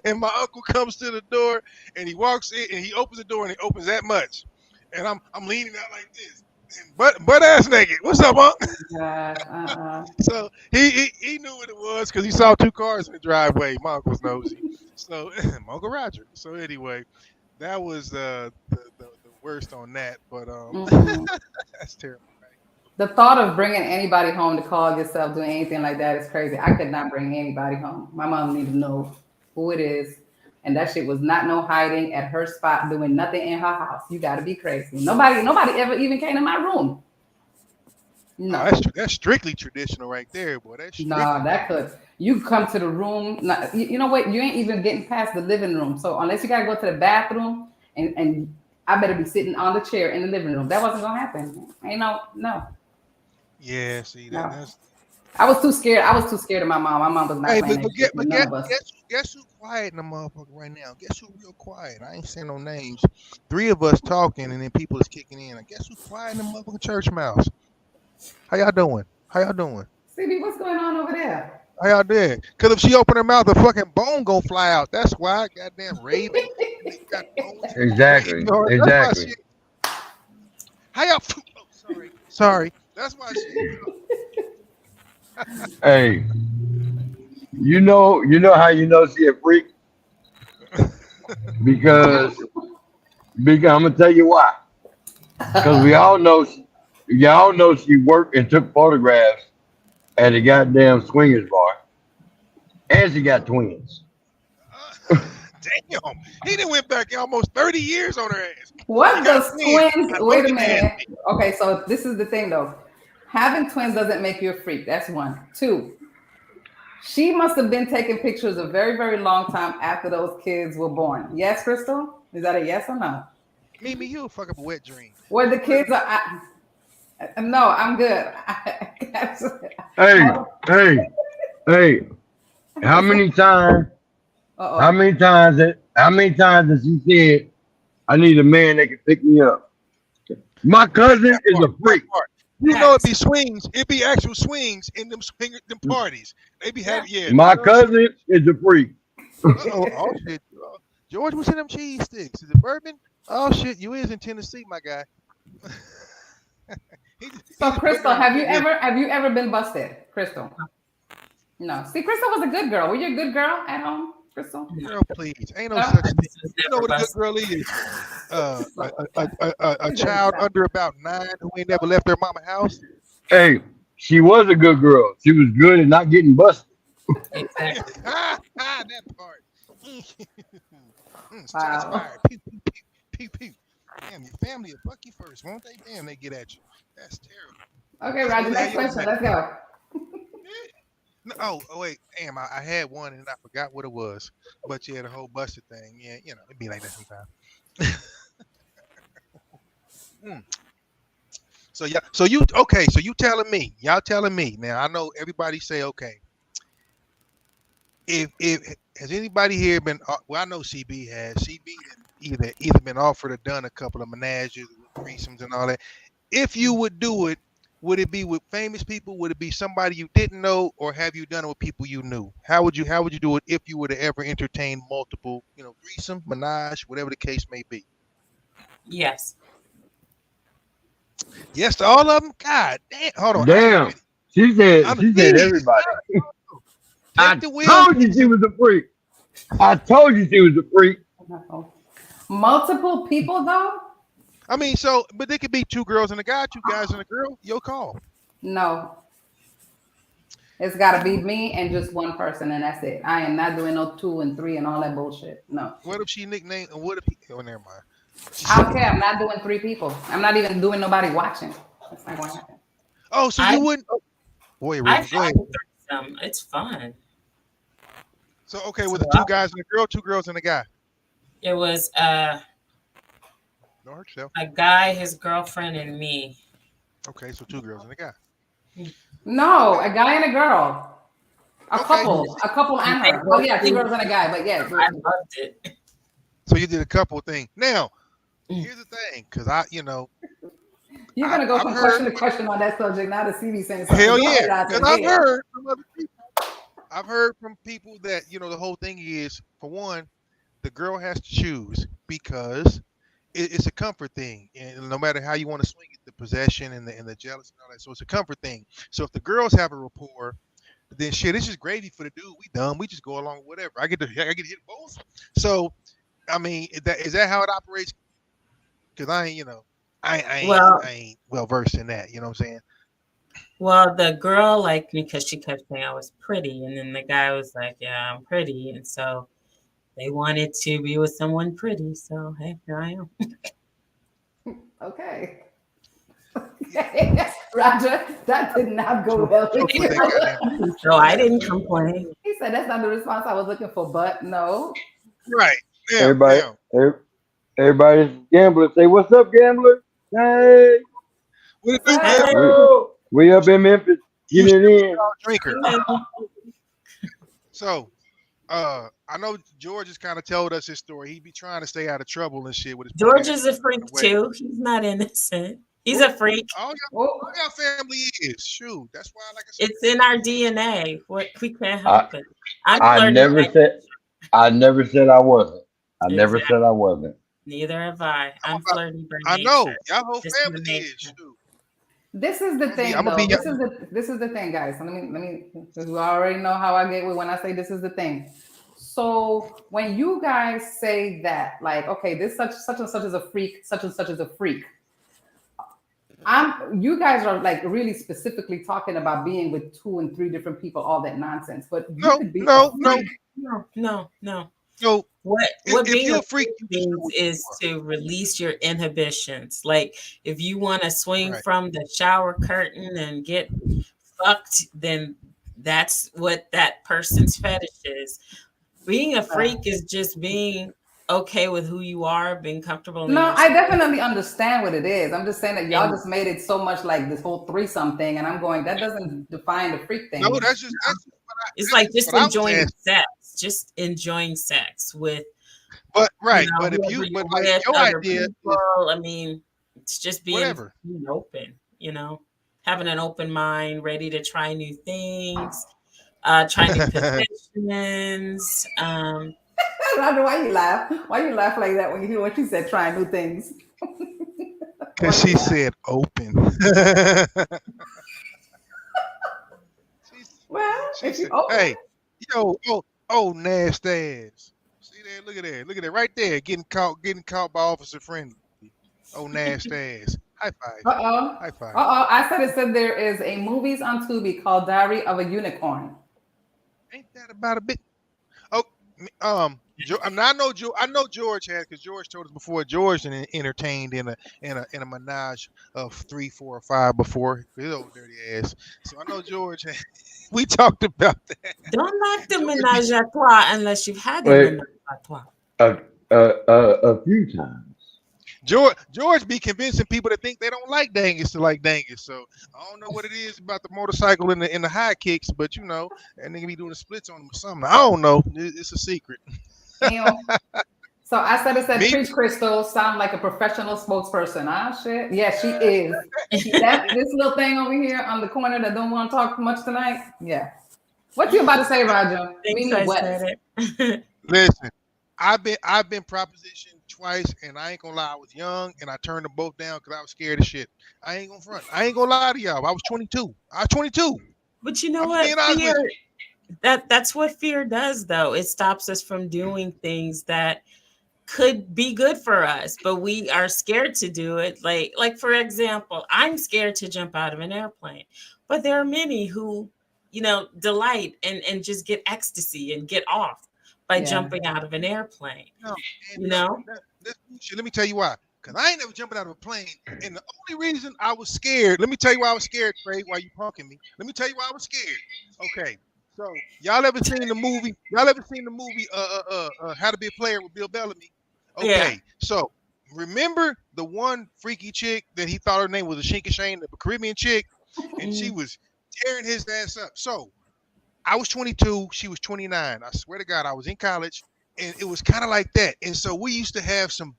And my uncle comes to the door and he walks in and he opens the door and he opens that much, and I'm leaning out like this, and butt ass naked. What's up, Unc? God, So he knew what it was because he saw two cars in the driveway. My uncle was nosy, so my Uncle Roger. So anyway, that was the worst on that. But that's terrible. The thought of bringing anybody home to call yourself doing anything like that is crazy. I could not bring anybody home. My mom needed to know who it is. And that shit was not no hiding at her spot doing nothing in her house. You got to be crazy. Nobody ever even came in my room. No. That's strictly traditional right there, boy. That's nah, that could. You come to the room. You know what? You ain't even getting past the living room. So unless you got to go to the bathroom and I better be sitting on the chair in the living room. That wasn't going to happen. Ain't no. Yeah, see that's. I was too scared. I was too scared of my mom. My mom was not playing guess who quiet in the motherfucker right now? Guess who real quiet? I ain't saying no names. 3 of us talking and then people is kicking in. I guess who quiet in the motherfucking church mouse? How y'all doing? CB, what's going on over there? How y'all doing? Because if she open her mouth, a fucking bone gonna fly out. That's why. Goddamn raven. Exactly. How y'all? Oh, sorry. That's why she. Hey, you know how you know she a freak? Because I'm gonna tell you why. Because y'all know she worked and took photographs at a goddamn swingers bar, and she got twins. Damn, he done went back almost 30 years on her ass. What does twins? Wait a minute. Okay, so this is the thing though. Having twins doesn't make you a freak. That's 1. 2. She must have been taking pictures a very, very long time after those kids were born. Yes, Crystal? Is that a yes or no? Mimi, you fuck up a wet dream. Where the kids are. No, I'm good. Hey. How many times? How many times has she said, "I need a man that can pick me up"? My cousin is a freak. You know it be swings. It be actual swings in them parties. They be having My cousin is a freak. Oh shit, George, what's in them cheese sticks? Is it bourbon? Oh shit, you is in Tennessee, my guy. So Crystal, have you ever been busted, Crystal? No. See, Crystal was a good girl. Were you a good girl at home, Crystal? Girl, please. Ain't no such thing. You know what a good girl is? A child under about 9 who ain't never left their mama house. Hey, she was a good girl. She was good at not getting busted. Exactly. That part. Wow. Pew, pew, pew, pew, pew. Damn, your family will fuck you first, won't they? Damn, they get at you. That's terrible. Okay, Roger, next question. Let's go. No, oh wait, damn, I had one and I forgot what it was. But yeah, the whole busted thing. Yeah, you know, it'd be like that sometimes. So you telling me, y'all telling me. Now I know everybody say okay. If has anybody here been well, I know CB has. CB either been offered or done a couple of menages, threesomes and all that. If you would do it, would it be with famous people? Would it be somebody you didn't know, or have you done it with people you knew? How would you do it if you were to ever entertain multiple, threesome, menage, whatever the case may be? Yes. Yes to all of them. God damn! Hold on. Damn. She said everybody. I told you she was a freak. Multiple people though? I mean, but there could be 2 girls and a guy, 2 guys and a girl. Your call. No. It's got to be me and just one person, and that's it. I am not doing no 2 and 3 and all that bullshit. No. What if she nicknamed? What if he? Oh, never mind. I don't care. I'm not doing 3 people. I'm not even doing nobody watching. That's not going to happen. Oh, so you wouldn't? Oh, boy, Rick, go ahead. It's fun. So okay, with the 2 guys and a girl, 2 girls and a guy. It was Don't hurt yourself. a guy, his girlfriend, and me. Okay, so 2 girls and a guy. No, a guy and a girl. A Okay. couple and her. Oh yeah, 2 girls and a guy. But yeah, I loved it. So you did a couple thing. Now, here's the thing, because you're gonna go I've from heard- question to question on that subject. Now to see me saying something. hell Go ahead, yeah, Roger. because I've Yeah. heard from other people. I've heard from people that the whole thing is, for one, the girl has to choose because it's a comfort thing, and no matter how you want to swing it, the possession and the jealousy and all that. So it's a comfort thing. So if the girls have a rapport, then shit, it's just gravy for the dude. We dumb. We just go along with whatever. I get to hit both. So I mean, is that how it operates? Because I ain't, I ain't well versed in that. You know what I'm saying? Well, the girl liked me because she kept saying I was pretty, and then the guy was like, "Yeah, I'm pretty," and so they wanted to be with someone pretty. So hey, here I am. Okay. Roger, that did not go well with you. So I didn't complain. He said that's not the response I was looking for, but no. Right. Yeah, Everybody's gambler. Say, what's up, gambler? Hey. What it do, Hey. We up in Memphis. Get it in. Drinker. So, I know George has kind of told us his story. He be trying to stay out of trouble and shit with his. George is a freak too. He's not innocent. He's a freak. All y'all family is. Shoot, that's why, like I said, It's in our DNA. We can't I- help it. I never said I wasn't. I never said I wasn't. Neither have I. I'm flirty by I nature. know y'all whole Just family by is. nature. Shoot. This is the thing, I'ma though. be- This is the thing, guys. Let me because we already know how I get with when I say this is the thing. So when you guys say that, like, okay, this such and such is a freak, such and such is a freak. You guys are like really specifically talking about being with 2 and 3 different people, all that nonsense. But you could be No. So what if being you're a freak means is to release your inhibitions. Like if you want to swing from the shower curtain and get fucked, then that's what that person's fetish is. Being a freak is just being okay with who you are, being comfortable. No, I definitely understand what it is. I'm just saying that y'all just made it so much like this whole threesome thing, and I'm going, that doesn't define the freak thing. No, that's just it's like just enjoying sex, just enjoying sex with. But right, you know, but if you, but like with your other idea, people, I mean, it's just being open. You know, having an open mind, ready to try new things, trying new positions. Roger, why you laugh? Why you laugh like that when you hear what she said? Trying new things. Because she said open. Well, she said, hey, nasty ass. See there, look at that, right there, getting caught by Officer Friendly. Oh, nasty ass. High five. High five. I said there is a movies on Tubi called Diary of a Unicorn. Ain't that about a bit? Oh, I know George has, because George told us before. George entertained in a menage of 3, 4, or 5 before, his old dirty ass. So I know George. We talked about that. Don't knock the menage a trois unless you've had the menage a trois. A few times. George be convincing people that think they don't like Dangus to like Dangus. So I don't know what it is about the motorcycle and the high kicks, but that nigga be doing the splits on them or something. I don't know. It's a secret. So I said Preach Crystal sound like a professional spokesperson. Ah shit. Yeah, she is. This little thing over here on the corner that don't want to talk much tonight. Yeah. What you about to say, Roger? Listen, I've been propositioned twice, and I ain't gonna lie, I was young and I turned them both down because I was scared of shit. I ain't gonna front. I ain't gonna lie to y'all. I was 22. But you know what? Fear, that's what fear does, though. It stops us from doing things that could be good for us, but we are scared to do it. Like for example, I'm scared to jump out of an airplane, but there are many who, delight and just get ecstasy and get off by jumping out of an airplane. Let me tell you why. Because I ain't never jumping out of a plane. And the only reason I was scared, let me tell you why I was scared, Trey, while you punking me. Let me tell you why I was scared. Okay. So y'all ever seen the movie? How to Be a Player with Bill Bellamy? Okay. So remember the one freaky chick that he thought her name was a Shinka Shane, the Caribbean chick, and she was tearing his ass up. So I was 22, she was 29. I swear to God, I was in college, and it was kind of like that. And so we used to have some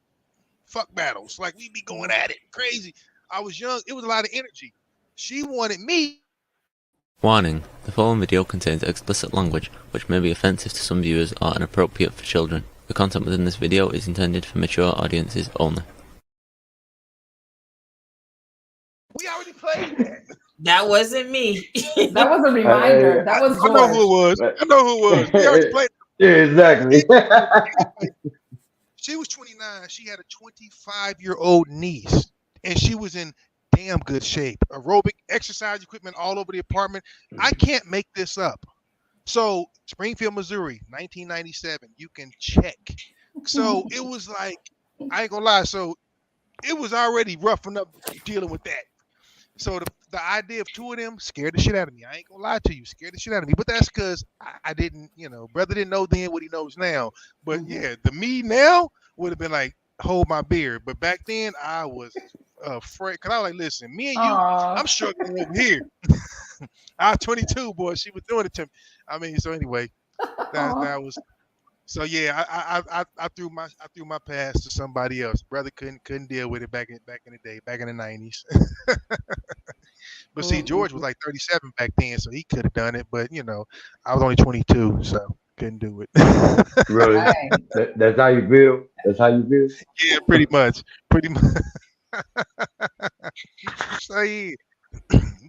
fuck battles. Like we'd be going at it crazy. I was young. It was a lot of energy. She wanted me. Warning: the following video contains explicit language which may be offensive to some viewers or inappropriate for children. The content within this video is intended for mature audiences only. We already played that. That wasn't me. That was a reminder. That was I know who it George. was. I know who it was. We already played. Yeah, exactly. She was 29. She had a 25-year-old niece, and she was in damn good shape. Aerobic exercise equipment all over the apartment. I can't make this up. So Springfield, Missouri, 1997. You can check. So it was like, I ain't gonna lie. So it was already rough enough dealing with that. So the idea of two of them scared the shit out of me. I ain't gonna lie to you, scared the shit out of me. But that's because I didn't, brother didn't know then what he knows now. But yeah, the me now would have been like, hold my beer. But back then I was afraid, because I was like, listen, me and you, I'm struggling over here. I was 22, boy. She was doing it to me. I mean, so anyway, that was. So yeah, I threw my pass to somebody else. Brother couldn't deal with it back in the day, back in the 90s. But see, George was like 37 back then, so he could have done it. But I was only 22, so couldn't do it. Really? That's how you feel? That's how you feel? Yeah, pretty much. So yeah.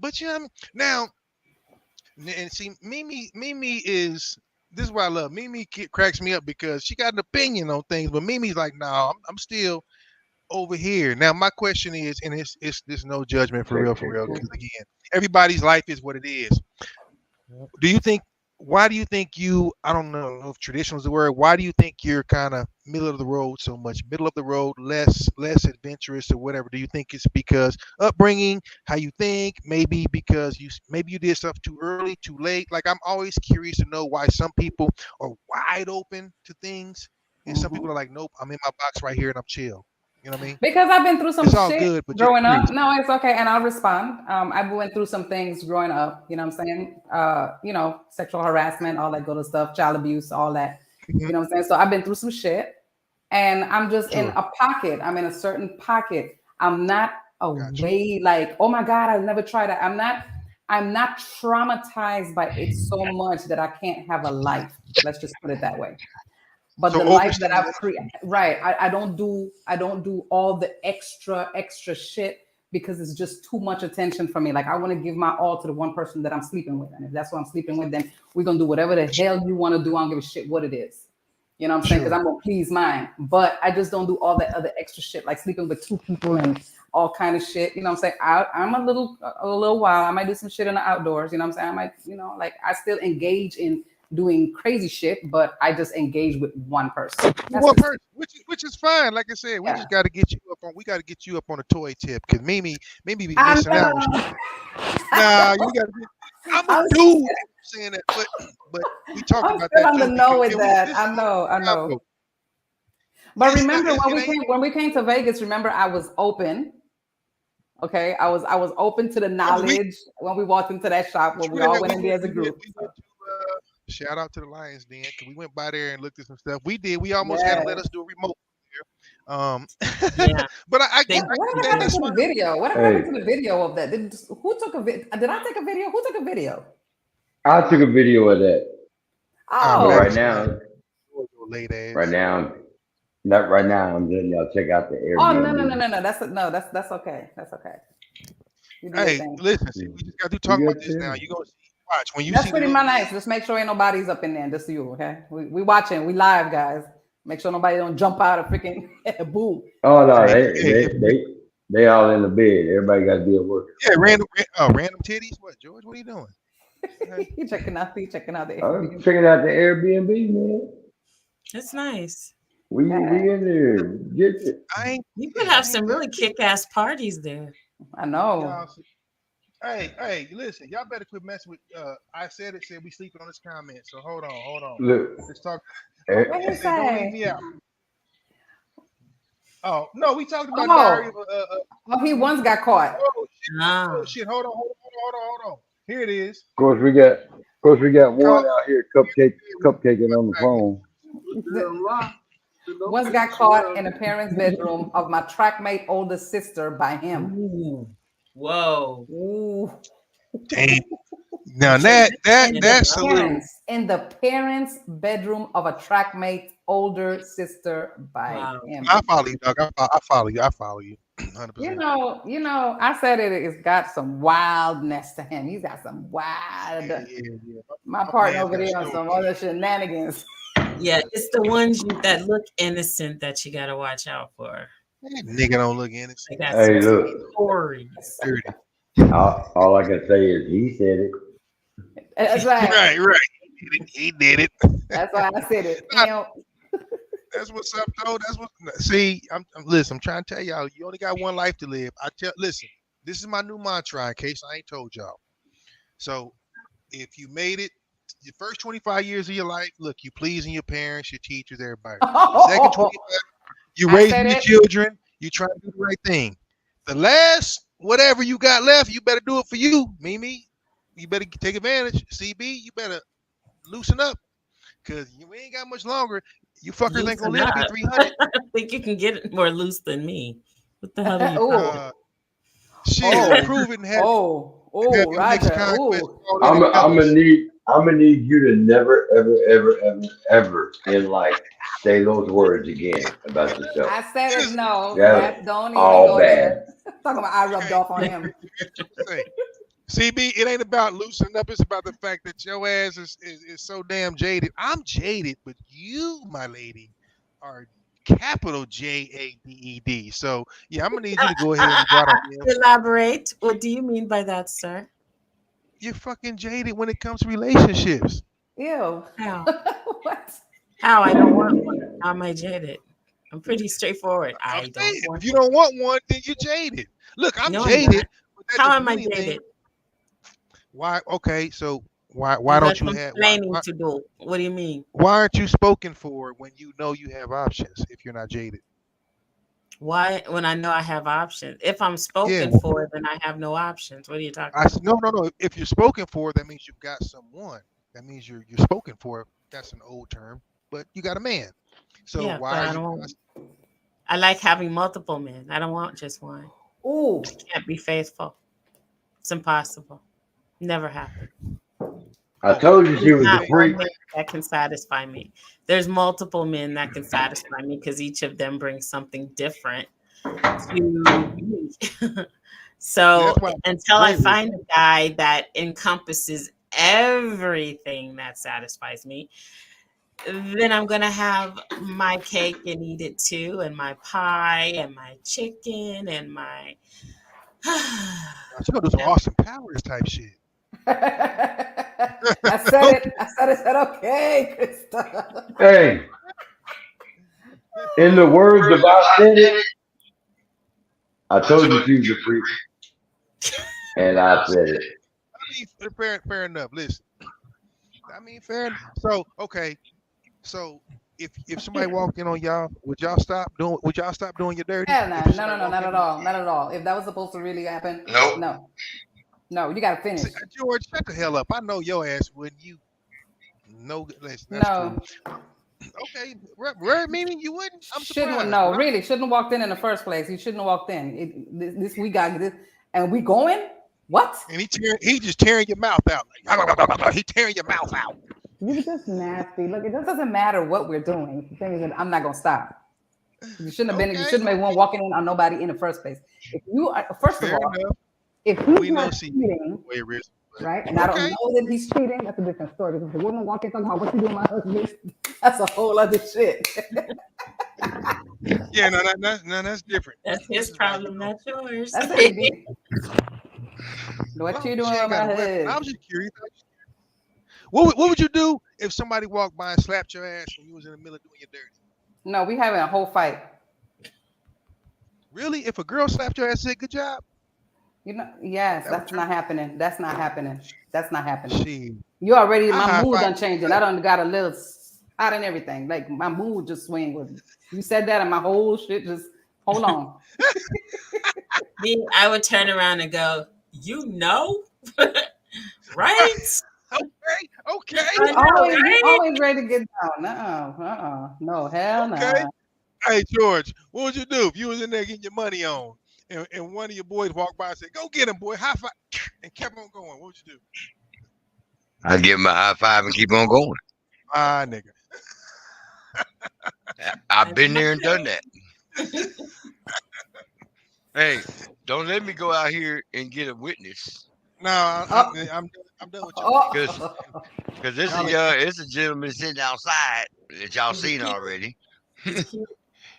But now, and see, Mimi is. This is what I love. Mimi cracks me up because she got an opinion on things, but Mimi's like, no, I'm still over here. Now, my question is, and it's there's no judgment for real, because again, everybody's life is what it is. Why do you think I don't know if traditional is the word, why do you think you're kind of middle of the road so much? Middle of the road, less adventurous or whatever? Do you think it's because upbringing, how you think, maybe because you did stuff too early, too late? Like, I'm always curious to know why some people are wide open to things and some people are like, nope, I'm in my box right here and I'm chill. You know what I mean? Because I've been through some it's all shit good, but growing up. No, it's okay. And I'll respond. I went through some things growing up, you know what I'm saying? Sexual harassment, all that good stuff, child abuse, all that. You know what I'm saying? So I've been through some shit and I'm just in a pocket. I'm in a certain pocket. I'm not away like, oh my God, I'll never try that. I'm not traumatized by it so much that I can't have a life. Let's just put it that way. But so the life that I've created, right? I don't do all the extra shit because it's just too much attention for me. Like, I want to give my all to the one person that I'm sleeping with, and if that's what I'm sleeping with, then we're gonna do whatever the hell you want to do. I don't give a shit what it is. You know what I'm saying? Because I'm gonna please mine. But I just don't do all that other extra shit, like sleeping with two people and all kind of shit. You know what I'm saying? I'm a little wild. I might do some shit in the outdoors. You know what I'm saying? I might, I still engage in doing crazy shit, but I just engage with one person. One person, which is fine. Like I said, we just got to get you up on. We got to get you up on a toy tip because Mimi be missing out. Nah, you got to. I'm a dude saying that, but we talked about that. I'm the know with that. I know. But remember when we came to Vegas? Remember, I was open. Okay, I was open to the knowledge when we walked into that shop when we all went in there as a group. Shout out to the Lions Den, because we went by there and looked at some stuff. We did. We almost had to let us do a remote here. But what happened to the video? What happened to the video of that? Who took a video? Did I take a video? Who took a video? I took a video of that. Oh, right now, not right now. I'm letting y'all check out the Airbnb. Oh no. That's okay. That's okay. Hey, listen, we just got to talk about this now. You go. Watch when you that's see pretty nice. Just make sure ain't nobody's up in there. Just you, okay? We watching. We live, guys. Make sure nobody don't jump out of freaking boom. Oh no, they all in the bed. Everybody got to be at work. Yeah, random titties. What, George? What are you doing? He checking out the I'm checking out the Airbnb, man. That's nice. We in there. Get it. You could have some really kick-ass parties there. I know. Hey, listen, y'all better quit messing with I said we sleeping on this comment. So hold on. Look, let's talk. What did he say? Don't leave me out. Oh no, we talked about Oh. Diary of Oh, he once got caught. oh shit, Ah. oh shit. Hold on. Here it is. Of course, we got one Call- out here cupcaking on the phone. Once got caught in a parent's bedroom of my trackmate older sister by him. Ooh. Whoa. Ooh. Damn. Now that's a little. In the parents' bedroom of a trackmate older sister by Wow. him. I follow you, dog. I follow you. 100%. You know, I said it's got some wildness to him. He's got some wild. Yeah. My partner man's over got there on stories. some other shenanigans. Yeah, it's the ones that look innocent that you gotta watch out for. That nigga don't look innocent. They got Hey, some look. stories. Dirty. All I can say is he said it. That's right. Right. He did it. That's why I said it. You know, That's what's up, though. That's what. See, listen. I'm trying to tell y'all, you only got one life to live. Listen. This is my new mantra. In case I ain't told y'all. So, if you made it, your first 25 years of your life, look, you pleasing your parents, your teachers, everybody. The second 25, you raising your children. You trying to do the right thing. The last whatever you got left, you better do it for you, Mimi. You better take advantage. CB, you better loosen up, cause you ain't got much longer. You fuckers ain't gonna live to be 300. I think you can get it more loose than me. What the hell are you? Shit, prove it and have. Roger. I'm gonna need you to never, ever in life say those words again about yourself. I said it. No, That's don't even all go bad. there. Talking about I rubbed off on him. CB, it ain't about loosening up. It's about the fact that your ass is so damn jaded. I'm jaded, but you, my lady, are capital JADED. So yeah, I'm gonna need you to go ahead and go out on there. Elaborate. What do you mean by that, sir? You're fucking jaded when it comes to relationships. Ew. How? What? How? I don't want one. How am I jaded? I'm pretty straightforward. I don't want If you don't want one, then you're jaded. Look, I'm No, jaded. but that How doesn't am I mean anything. jaded? Why? Okay, so why You don't got you some have? explaining to do. What do you mean? Why aren't you spoken for when you know you have options? If you're not jaded, Why, when I know I have options? If I'm spoken Yeah. for, then I have no options. What are you talking I about? said no. If you're spoken for, that means you've got someone. That means you're spoken for. That's an old term, but you got a man. So Yeah, why but are I you? don't. I like having multiple men. I don't want just one. Ooh. I can't be faithful. It's impossible. Never happened. I told you she There's was not a freak. one man that can satisfy me. There's multiple men that can satisfy me because each of them brings something different to me. So That's why until I agree with find a guy that encompasses everything that satisfies me, then I'm gonna have my cake and eat it too, and my pie and my chicken and my She's gonna do some Austin Powers type shit. I said it. I said okay, Krista. Hey, in the words of I said it, I told you she was a freak, and I said it. I mean, fair enough. Listen, I mean, fair enough. So okay, so if somebody walked in on y'all, would y'all stop doing your dirty? Hell no, If no, somebody not walked in- at all, not at all. If that was supposed to really happen, Nope. no, you gotta finish. George, shut the hell up. I know your ass when you. No, that's No. true. Okay, right? Meaning you wouldn't. I'm surprised. Shouldn't have walked in the first place. He shouldn't have walked in. This we got this, and we going. What? And he just tearing your mouth out. Like, he tearing your mouth out. You're just nasty. Look, it just doesn't matter what we're doing. The thing is that I'm not gonna stop. You shouldn't have been. You shouldn't have been one walking in on nobody in the first place. If you are, first of all, if he's not cheating, right? And I don't know that he's cheating. That's a different story. Because if the woman walking talking about what you doing, my husband, that's a whole other shit. Yeah, no, that's different. That's his problem, not yours. That's what you doing with my husband? I was just curious. What would you do if somebody walked by and slapped your ass when you was in the middle of doing your dirty? No, we having a whole fight. Really? If a girl slapped your ass, said good job? You know, yes, that's not happening. That's not happening. That's not happening. She, you already, my mood done changing. I done got a little hot and everything. Like my mood just swing with you said that, and my whole shit just Hold on. Me, I would turn around and go, you know, right? Okay. I know, You right? always ready to get down. No, hell no. Okay. Hey, George, what would you do if you was in there getting your money on and one of your boys walked by and said, go get him, boy, high five, and kept on going? What would you do? I give him a high five and keep on going. Ah, nigga. I've been there and done that. Hey, don't let me go out here and get a witness. No, I'm done with you. Because it's a gentleman sitting outside that y'all seen already.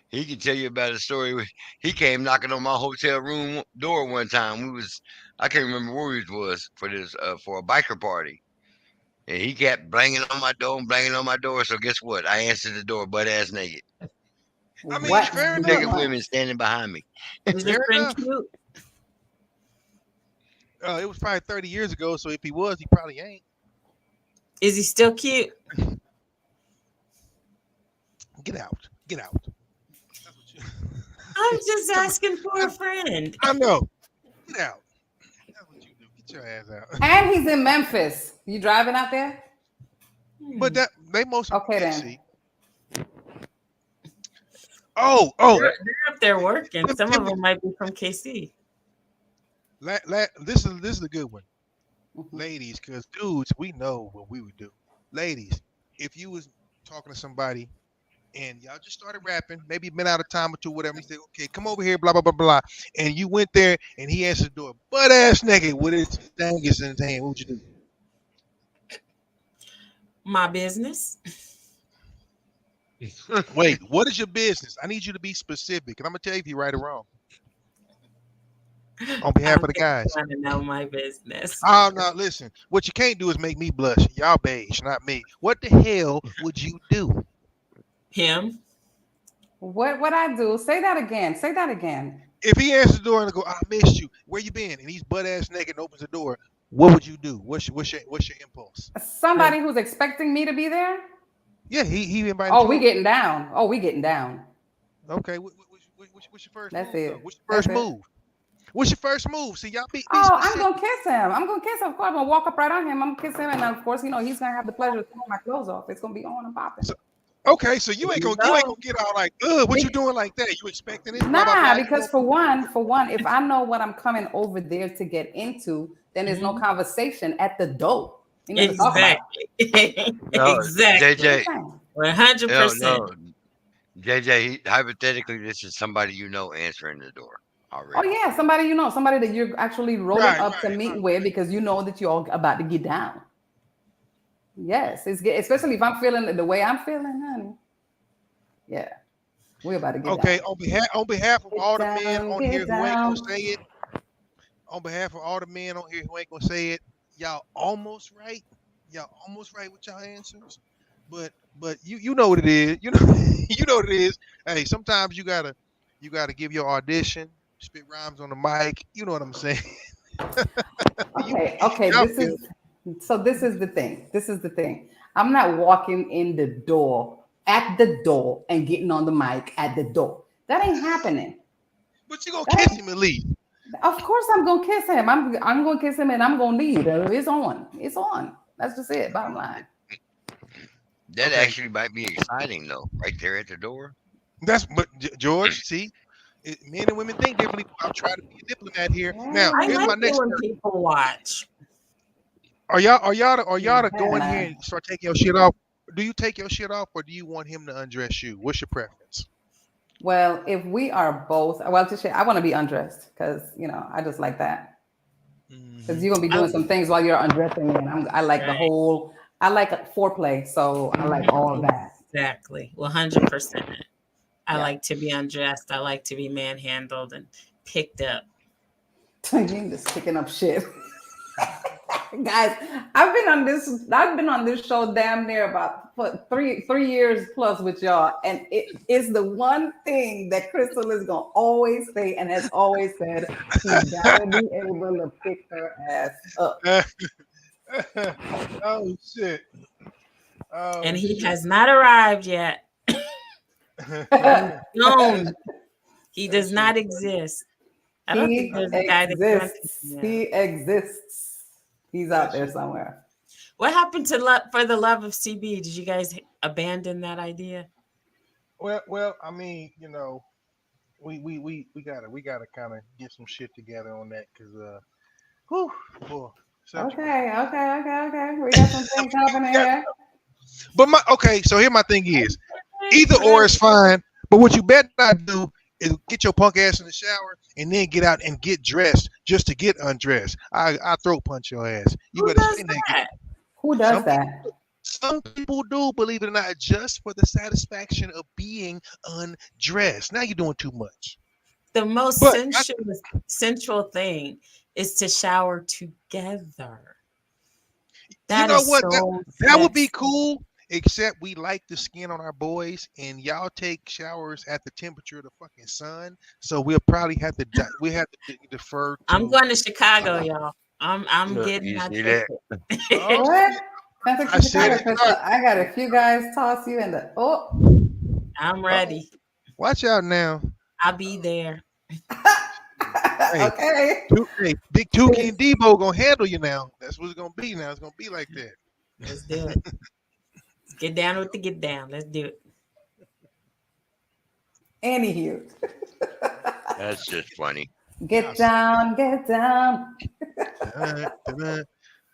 He can tell you about a story. He came knocking on my hotel room door one time. I can't remember where we was for this for a biker party. And he kept banging on my door and banging on my door. So guess what? I answered the door butt ass naked. I mean, fair enough. Naked women standing behind me. Is your friend cute? It was probably 30 years ago, so if he was, he probably ain't. Is he still cute? Get out. I'm just asking for a friend. I know. Get out. That's what you do. Get your ass out. And he's in Memphis. You driving out there? But they most okay then. Oh, they're up there working. Some of them might be from KC. This is a good one, ladies. Because dudes, we know what we would do. Ladies, if you was talking to somebody and y'all just started rapping, maybe been out of time or two, whatever, he said, "Okay, come over here," blah blah blah blah, and you went there and he answered the door, butt ass naked with his dangus in his hand, what would you do? My business. Wait, what is your business? I need you to be specific, and I'm gonna tell you if you're right or wrong. On behalf of the guys. I want to know my business. Oh no, listen. What you can't do is make me blush. Y'all beige, not me. What the hell would you do? Him. What I do? Say that again. If he answers the door and go, "I missed you. Where you been?" and he's butt ass naked and opens the door, what would you do? What's your impulse? Somebody who's expecting me to be there? Yeah, he invited. Oh, we getting down. Okay, what's your first? That's move, it. Though? What's your first move? What's your first move? See, y'all be I'm gonna kiss him. Of course. I'm gonna walk up right on him. I'm gonna kiss him, and of course, he's gonna have the pleasure of taking my clothes off. It's gonna be on and popping. So you ain't gonna get all like, what you doing like that? You expecting it? Nah, blah, blah, blah. because for one, if I know what I'm coming over there to get into, then there's no conversation at the door. Exactly. No, Exactly. JJ, 100%. No. JJ, hypothetically, this is somebody you know answering the door already. Oh yeah, somebody that you're actually rolling up to meet with because you know that you're about to get down. Yes, especially if I'm feeling the way I'm feeling, honey. Yeah, we're about to get down. On behalf of all the men on here who ain't gonna say it, on behalf of all the men on here who ain't gonna say it, y'all almost right. Y'all almost right with y'all answers, but you know what it is. You know what it is. Hey, sometimes you gotta give your audition, spit rhymes on the mic. You know what I'm saying? Okay. This is the thing. I'm not walking in the door at the door and getting on the mic at the door. That ain't happening. But you gonna kiss him at least. Of course I'm gonna kiss him. I'm gonna kiss him and I'm gonna leave. It's on. That's just it. Bottom line. That actually might be exciting though, right there at the door. But George, see, men and women think differently. I'm trying to be a diplomat here. Now, I here's like my next when question. people watch. Are y'all to go in here and start taking your shit off? Do you take your shit off, or do you want him to undress you? What's your preference? Well, if we are both, I want to be undressed because I just like that. Because you're gonna be doing some things while you're undressing me, and I like I like foreplay, so I like all of that. Exactly, 100%. I like to be undressed. I like to be manhandled and picked up. You just picking up shit. Guys, I've been on this show damn near about 3 years plus with y'all, and it is the one thing that Crystal is gonna always say and has always said: she's gotta be able to pick her ass up. Oh shit! And he has not arrived yet. No. He does not exist. I don't think there's a guy that exists. yeah. He exists. He's out there somewhere. What happened to For the Love of CB? Did you guys abandon that idea? Well, I mean, we gotta kind of get some shit together on that because whew, boy. Okay. We got some things happening here. But so here my thing is, either or is fine. But what you better not do is get your punk ass in the shower and then get out and get dressed just to get undressed. I throat punch your ass. You better stay naked. Who does that? Some people do, believe it or not, just for the satisfaction of being undressed. Now you're doing too much. The most sensual thing is to shower together. You know what? That would be cool. Except we like the skin on our boys, and y'all take showers at the temperature of the fucking sun. So we'll probably have to defer. I'm going to Chicago, y'all. I'm getting my ticket. What? I got a few guys toss you in the. Oh, I'm ready. Watch out now. I'll be there. Okay. Big Tukey and Debo gonna handle you now. That's what it's gonna be now. It's gonna be like that. Let's do it. Let's get down with the get down. Let's do it. Anywho. That's just funny. Get down.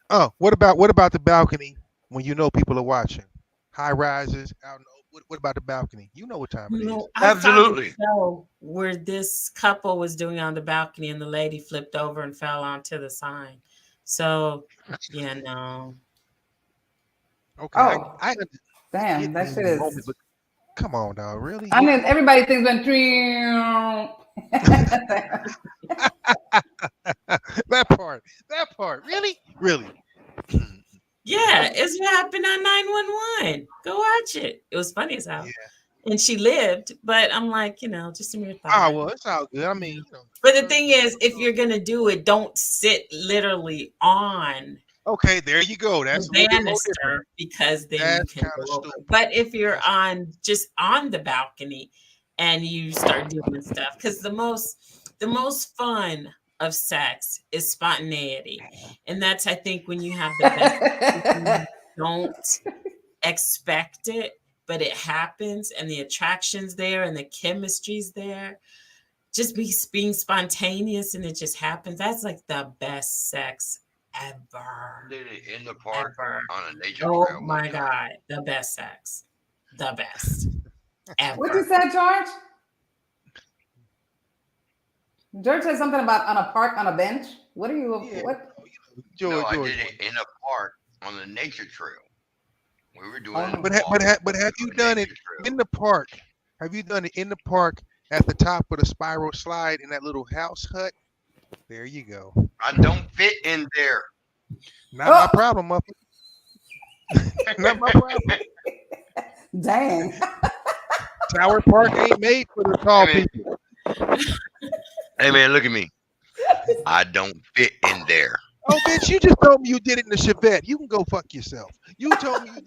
Oh, what about the balcony when you know people are watching? High rises out. What about the balcony? You know what time it is. Absolutely. I saw where this couple was doing on the balcony and the lady flipped over and fell onto the sign. So, no. Okay. Oh, I damn, that shit is. Come on, dog. Really? I mean, everybody thinks when. That part. Really? Yeah, it's what happened on 911. Go watch it. It was funny as hell. Yeah. And she lived, but I'm like, just a mere thought. Oh, well, it's all good. I mean, But the thing is, if you're gonna do it, don't sit literally on. Okay, there you go. That's the banister because then you can go over. But if you're just on the balcony and you start doing stuff, because the most fun of sex is spontaneity, and that's I think when you have the best. You don't expect it, but it happens, and the attraction's there, and the chemistry's there. Just being spontaneous, and it just happens. That's like the best sex ever. Did it in the park on a nature trail? trail? Oh my God, the best sex, the best ever. What you said, George? George said something about on a park on a bench. What are you? Yeah. What? George, I did it in a park on the nature trail. We were doing it. But have you done it in the park? Have you done it in the park at the top of the spiral slide in that little house hut? There you go. I don't fit in there. Not my problem, Muffin. Not my problem. Dang. Tower Park ain't made for the tall people. Hey man, look at me. I don't fit in there. Oh, bitch, you just told me you did it in the Chevette. You can go fuck yourself. You told me you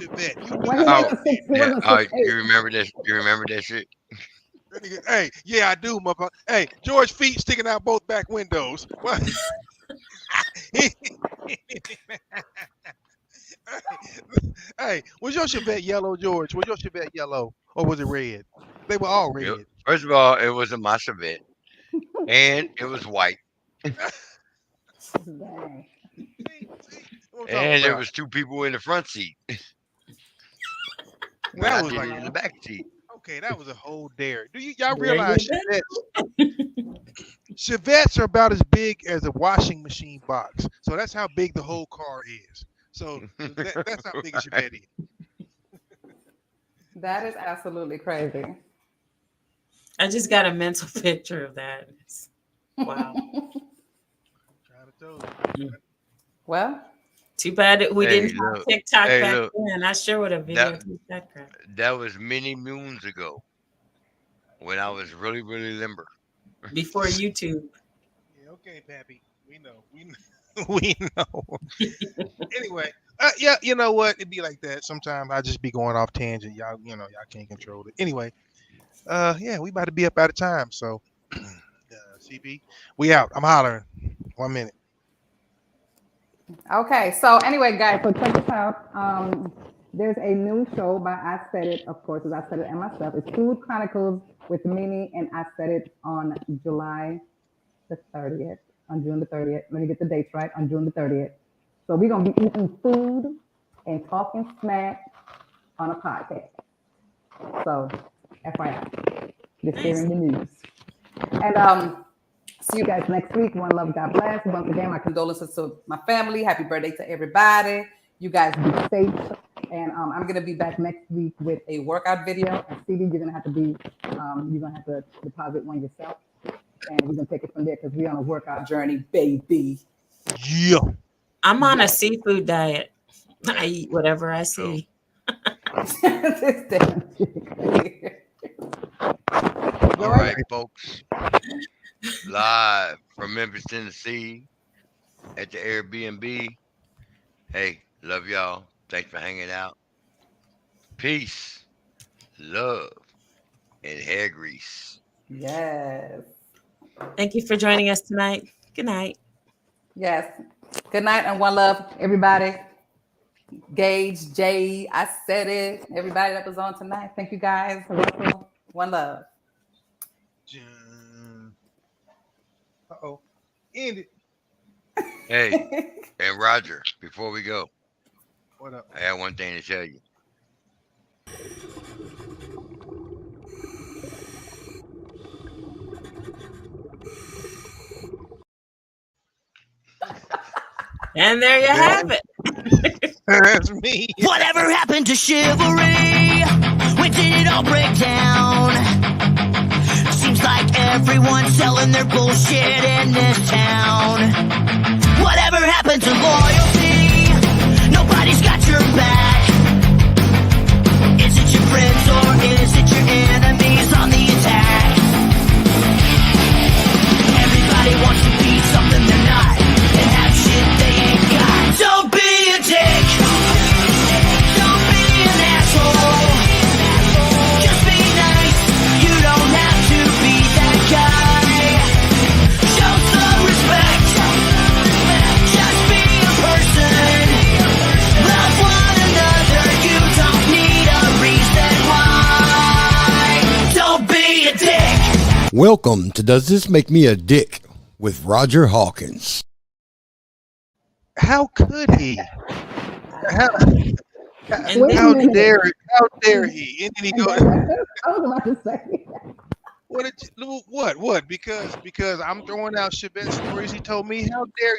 did it in the Chevette. You remember this? You remember that shit? Hey, yeah, I do, motherfucker. Hey, George feet sticking out both back windows. Hey, was your Chevette yellow, George? Was your Chevette yellow or was it red? They were all red. First of all, it wasn't my Chevette, and it was white. And there was two people in the front seat. That was like in the back seat. Okay, that was a whole dare. Do y'all realize Chevettes are about as big as a washing machine box? So that's how big the whole car is. So that's how big a Chevette is. That is absolutely crazy. I just got a mental picture of that. Wow. Well, too bad we didn't have TikTok back look, then. I sure would have videotaped that crap. That was many moons ago when I was really, really limber. Before YouTube. Yeah, okay, Pappy. We know. We know. Anyway, yeah, you know what? It'd be like that. Sometimes I just be going off tangent. Y'all, y'all can't control it. Anyway, Yeah, we about to be up out of time. So, CB, we out. I'm hollering. 1 minute. Okay, so anyway, guys, so check this out. There's a new show by I Said It, of course, as I said it and myself. It's Food Chronicles with Mimi and I Said It on July the 30th. On June the 30th. Let me get the dates right. On June the 30th. So we're gonna be eating food and talking smack on a podcast. So, FYI, just hearing the news. And see you guys next week. One love, God bless. Once again, my condolences to my family. Happy birthday to everybody. You guys be safe. And I'm gonna be back next week with a workout video. And CD, you're gonna have to deposit one yourself. And we're gonna take it from there because we're on a workout journey, baby. Yeah. I'm on a seafood diet. I eat whatever I see. All right, folks. Live from Memphis, Tennessee at the Airbnb. Hey, love y'all. Thanks for hanging out. Peace, love, and hair grease. Yes. Thank you for joining us tonight. Good night. Yes. Good night and one love, everybody. Gage, Jay, I said it. Everybody that was on tonight. Thank you guys. Russell, one love. Uh-oh. End it. Hey, and Roger, before we go, What up? I have one thing to tell you. And there you have it. That's me. Whatever happened to chivalry? When did it all break down? Seems like everyone's selling their bullshit in this town. Whatever happened to loyalty? Nobody's got your back. Is it your friends or is it your enemies on the attack? Everybody wants to be something they're not and have shit they ain't got. Don't be a dick. Don't be an asshole. Just be nice. You don't have to be that guy. Show some respect. Just be a person. Love one another. You don't need a reason why. Don't be a dick. Welcome to Does This Make Me a Dick with Roger Hawkins. How could he? How And dare he? And then he go, I was about to say. what? Because I'm throwing out Shabbat stories. He told me, how dare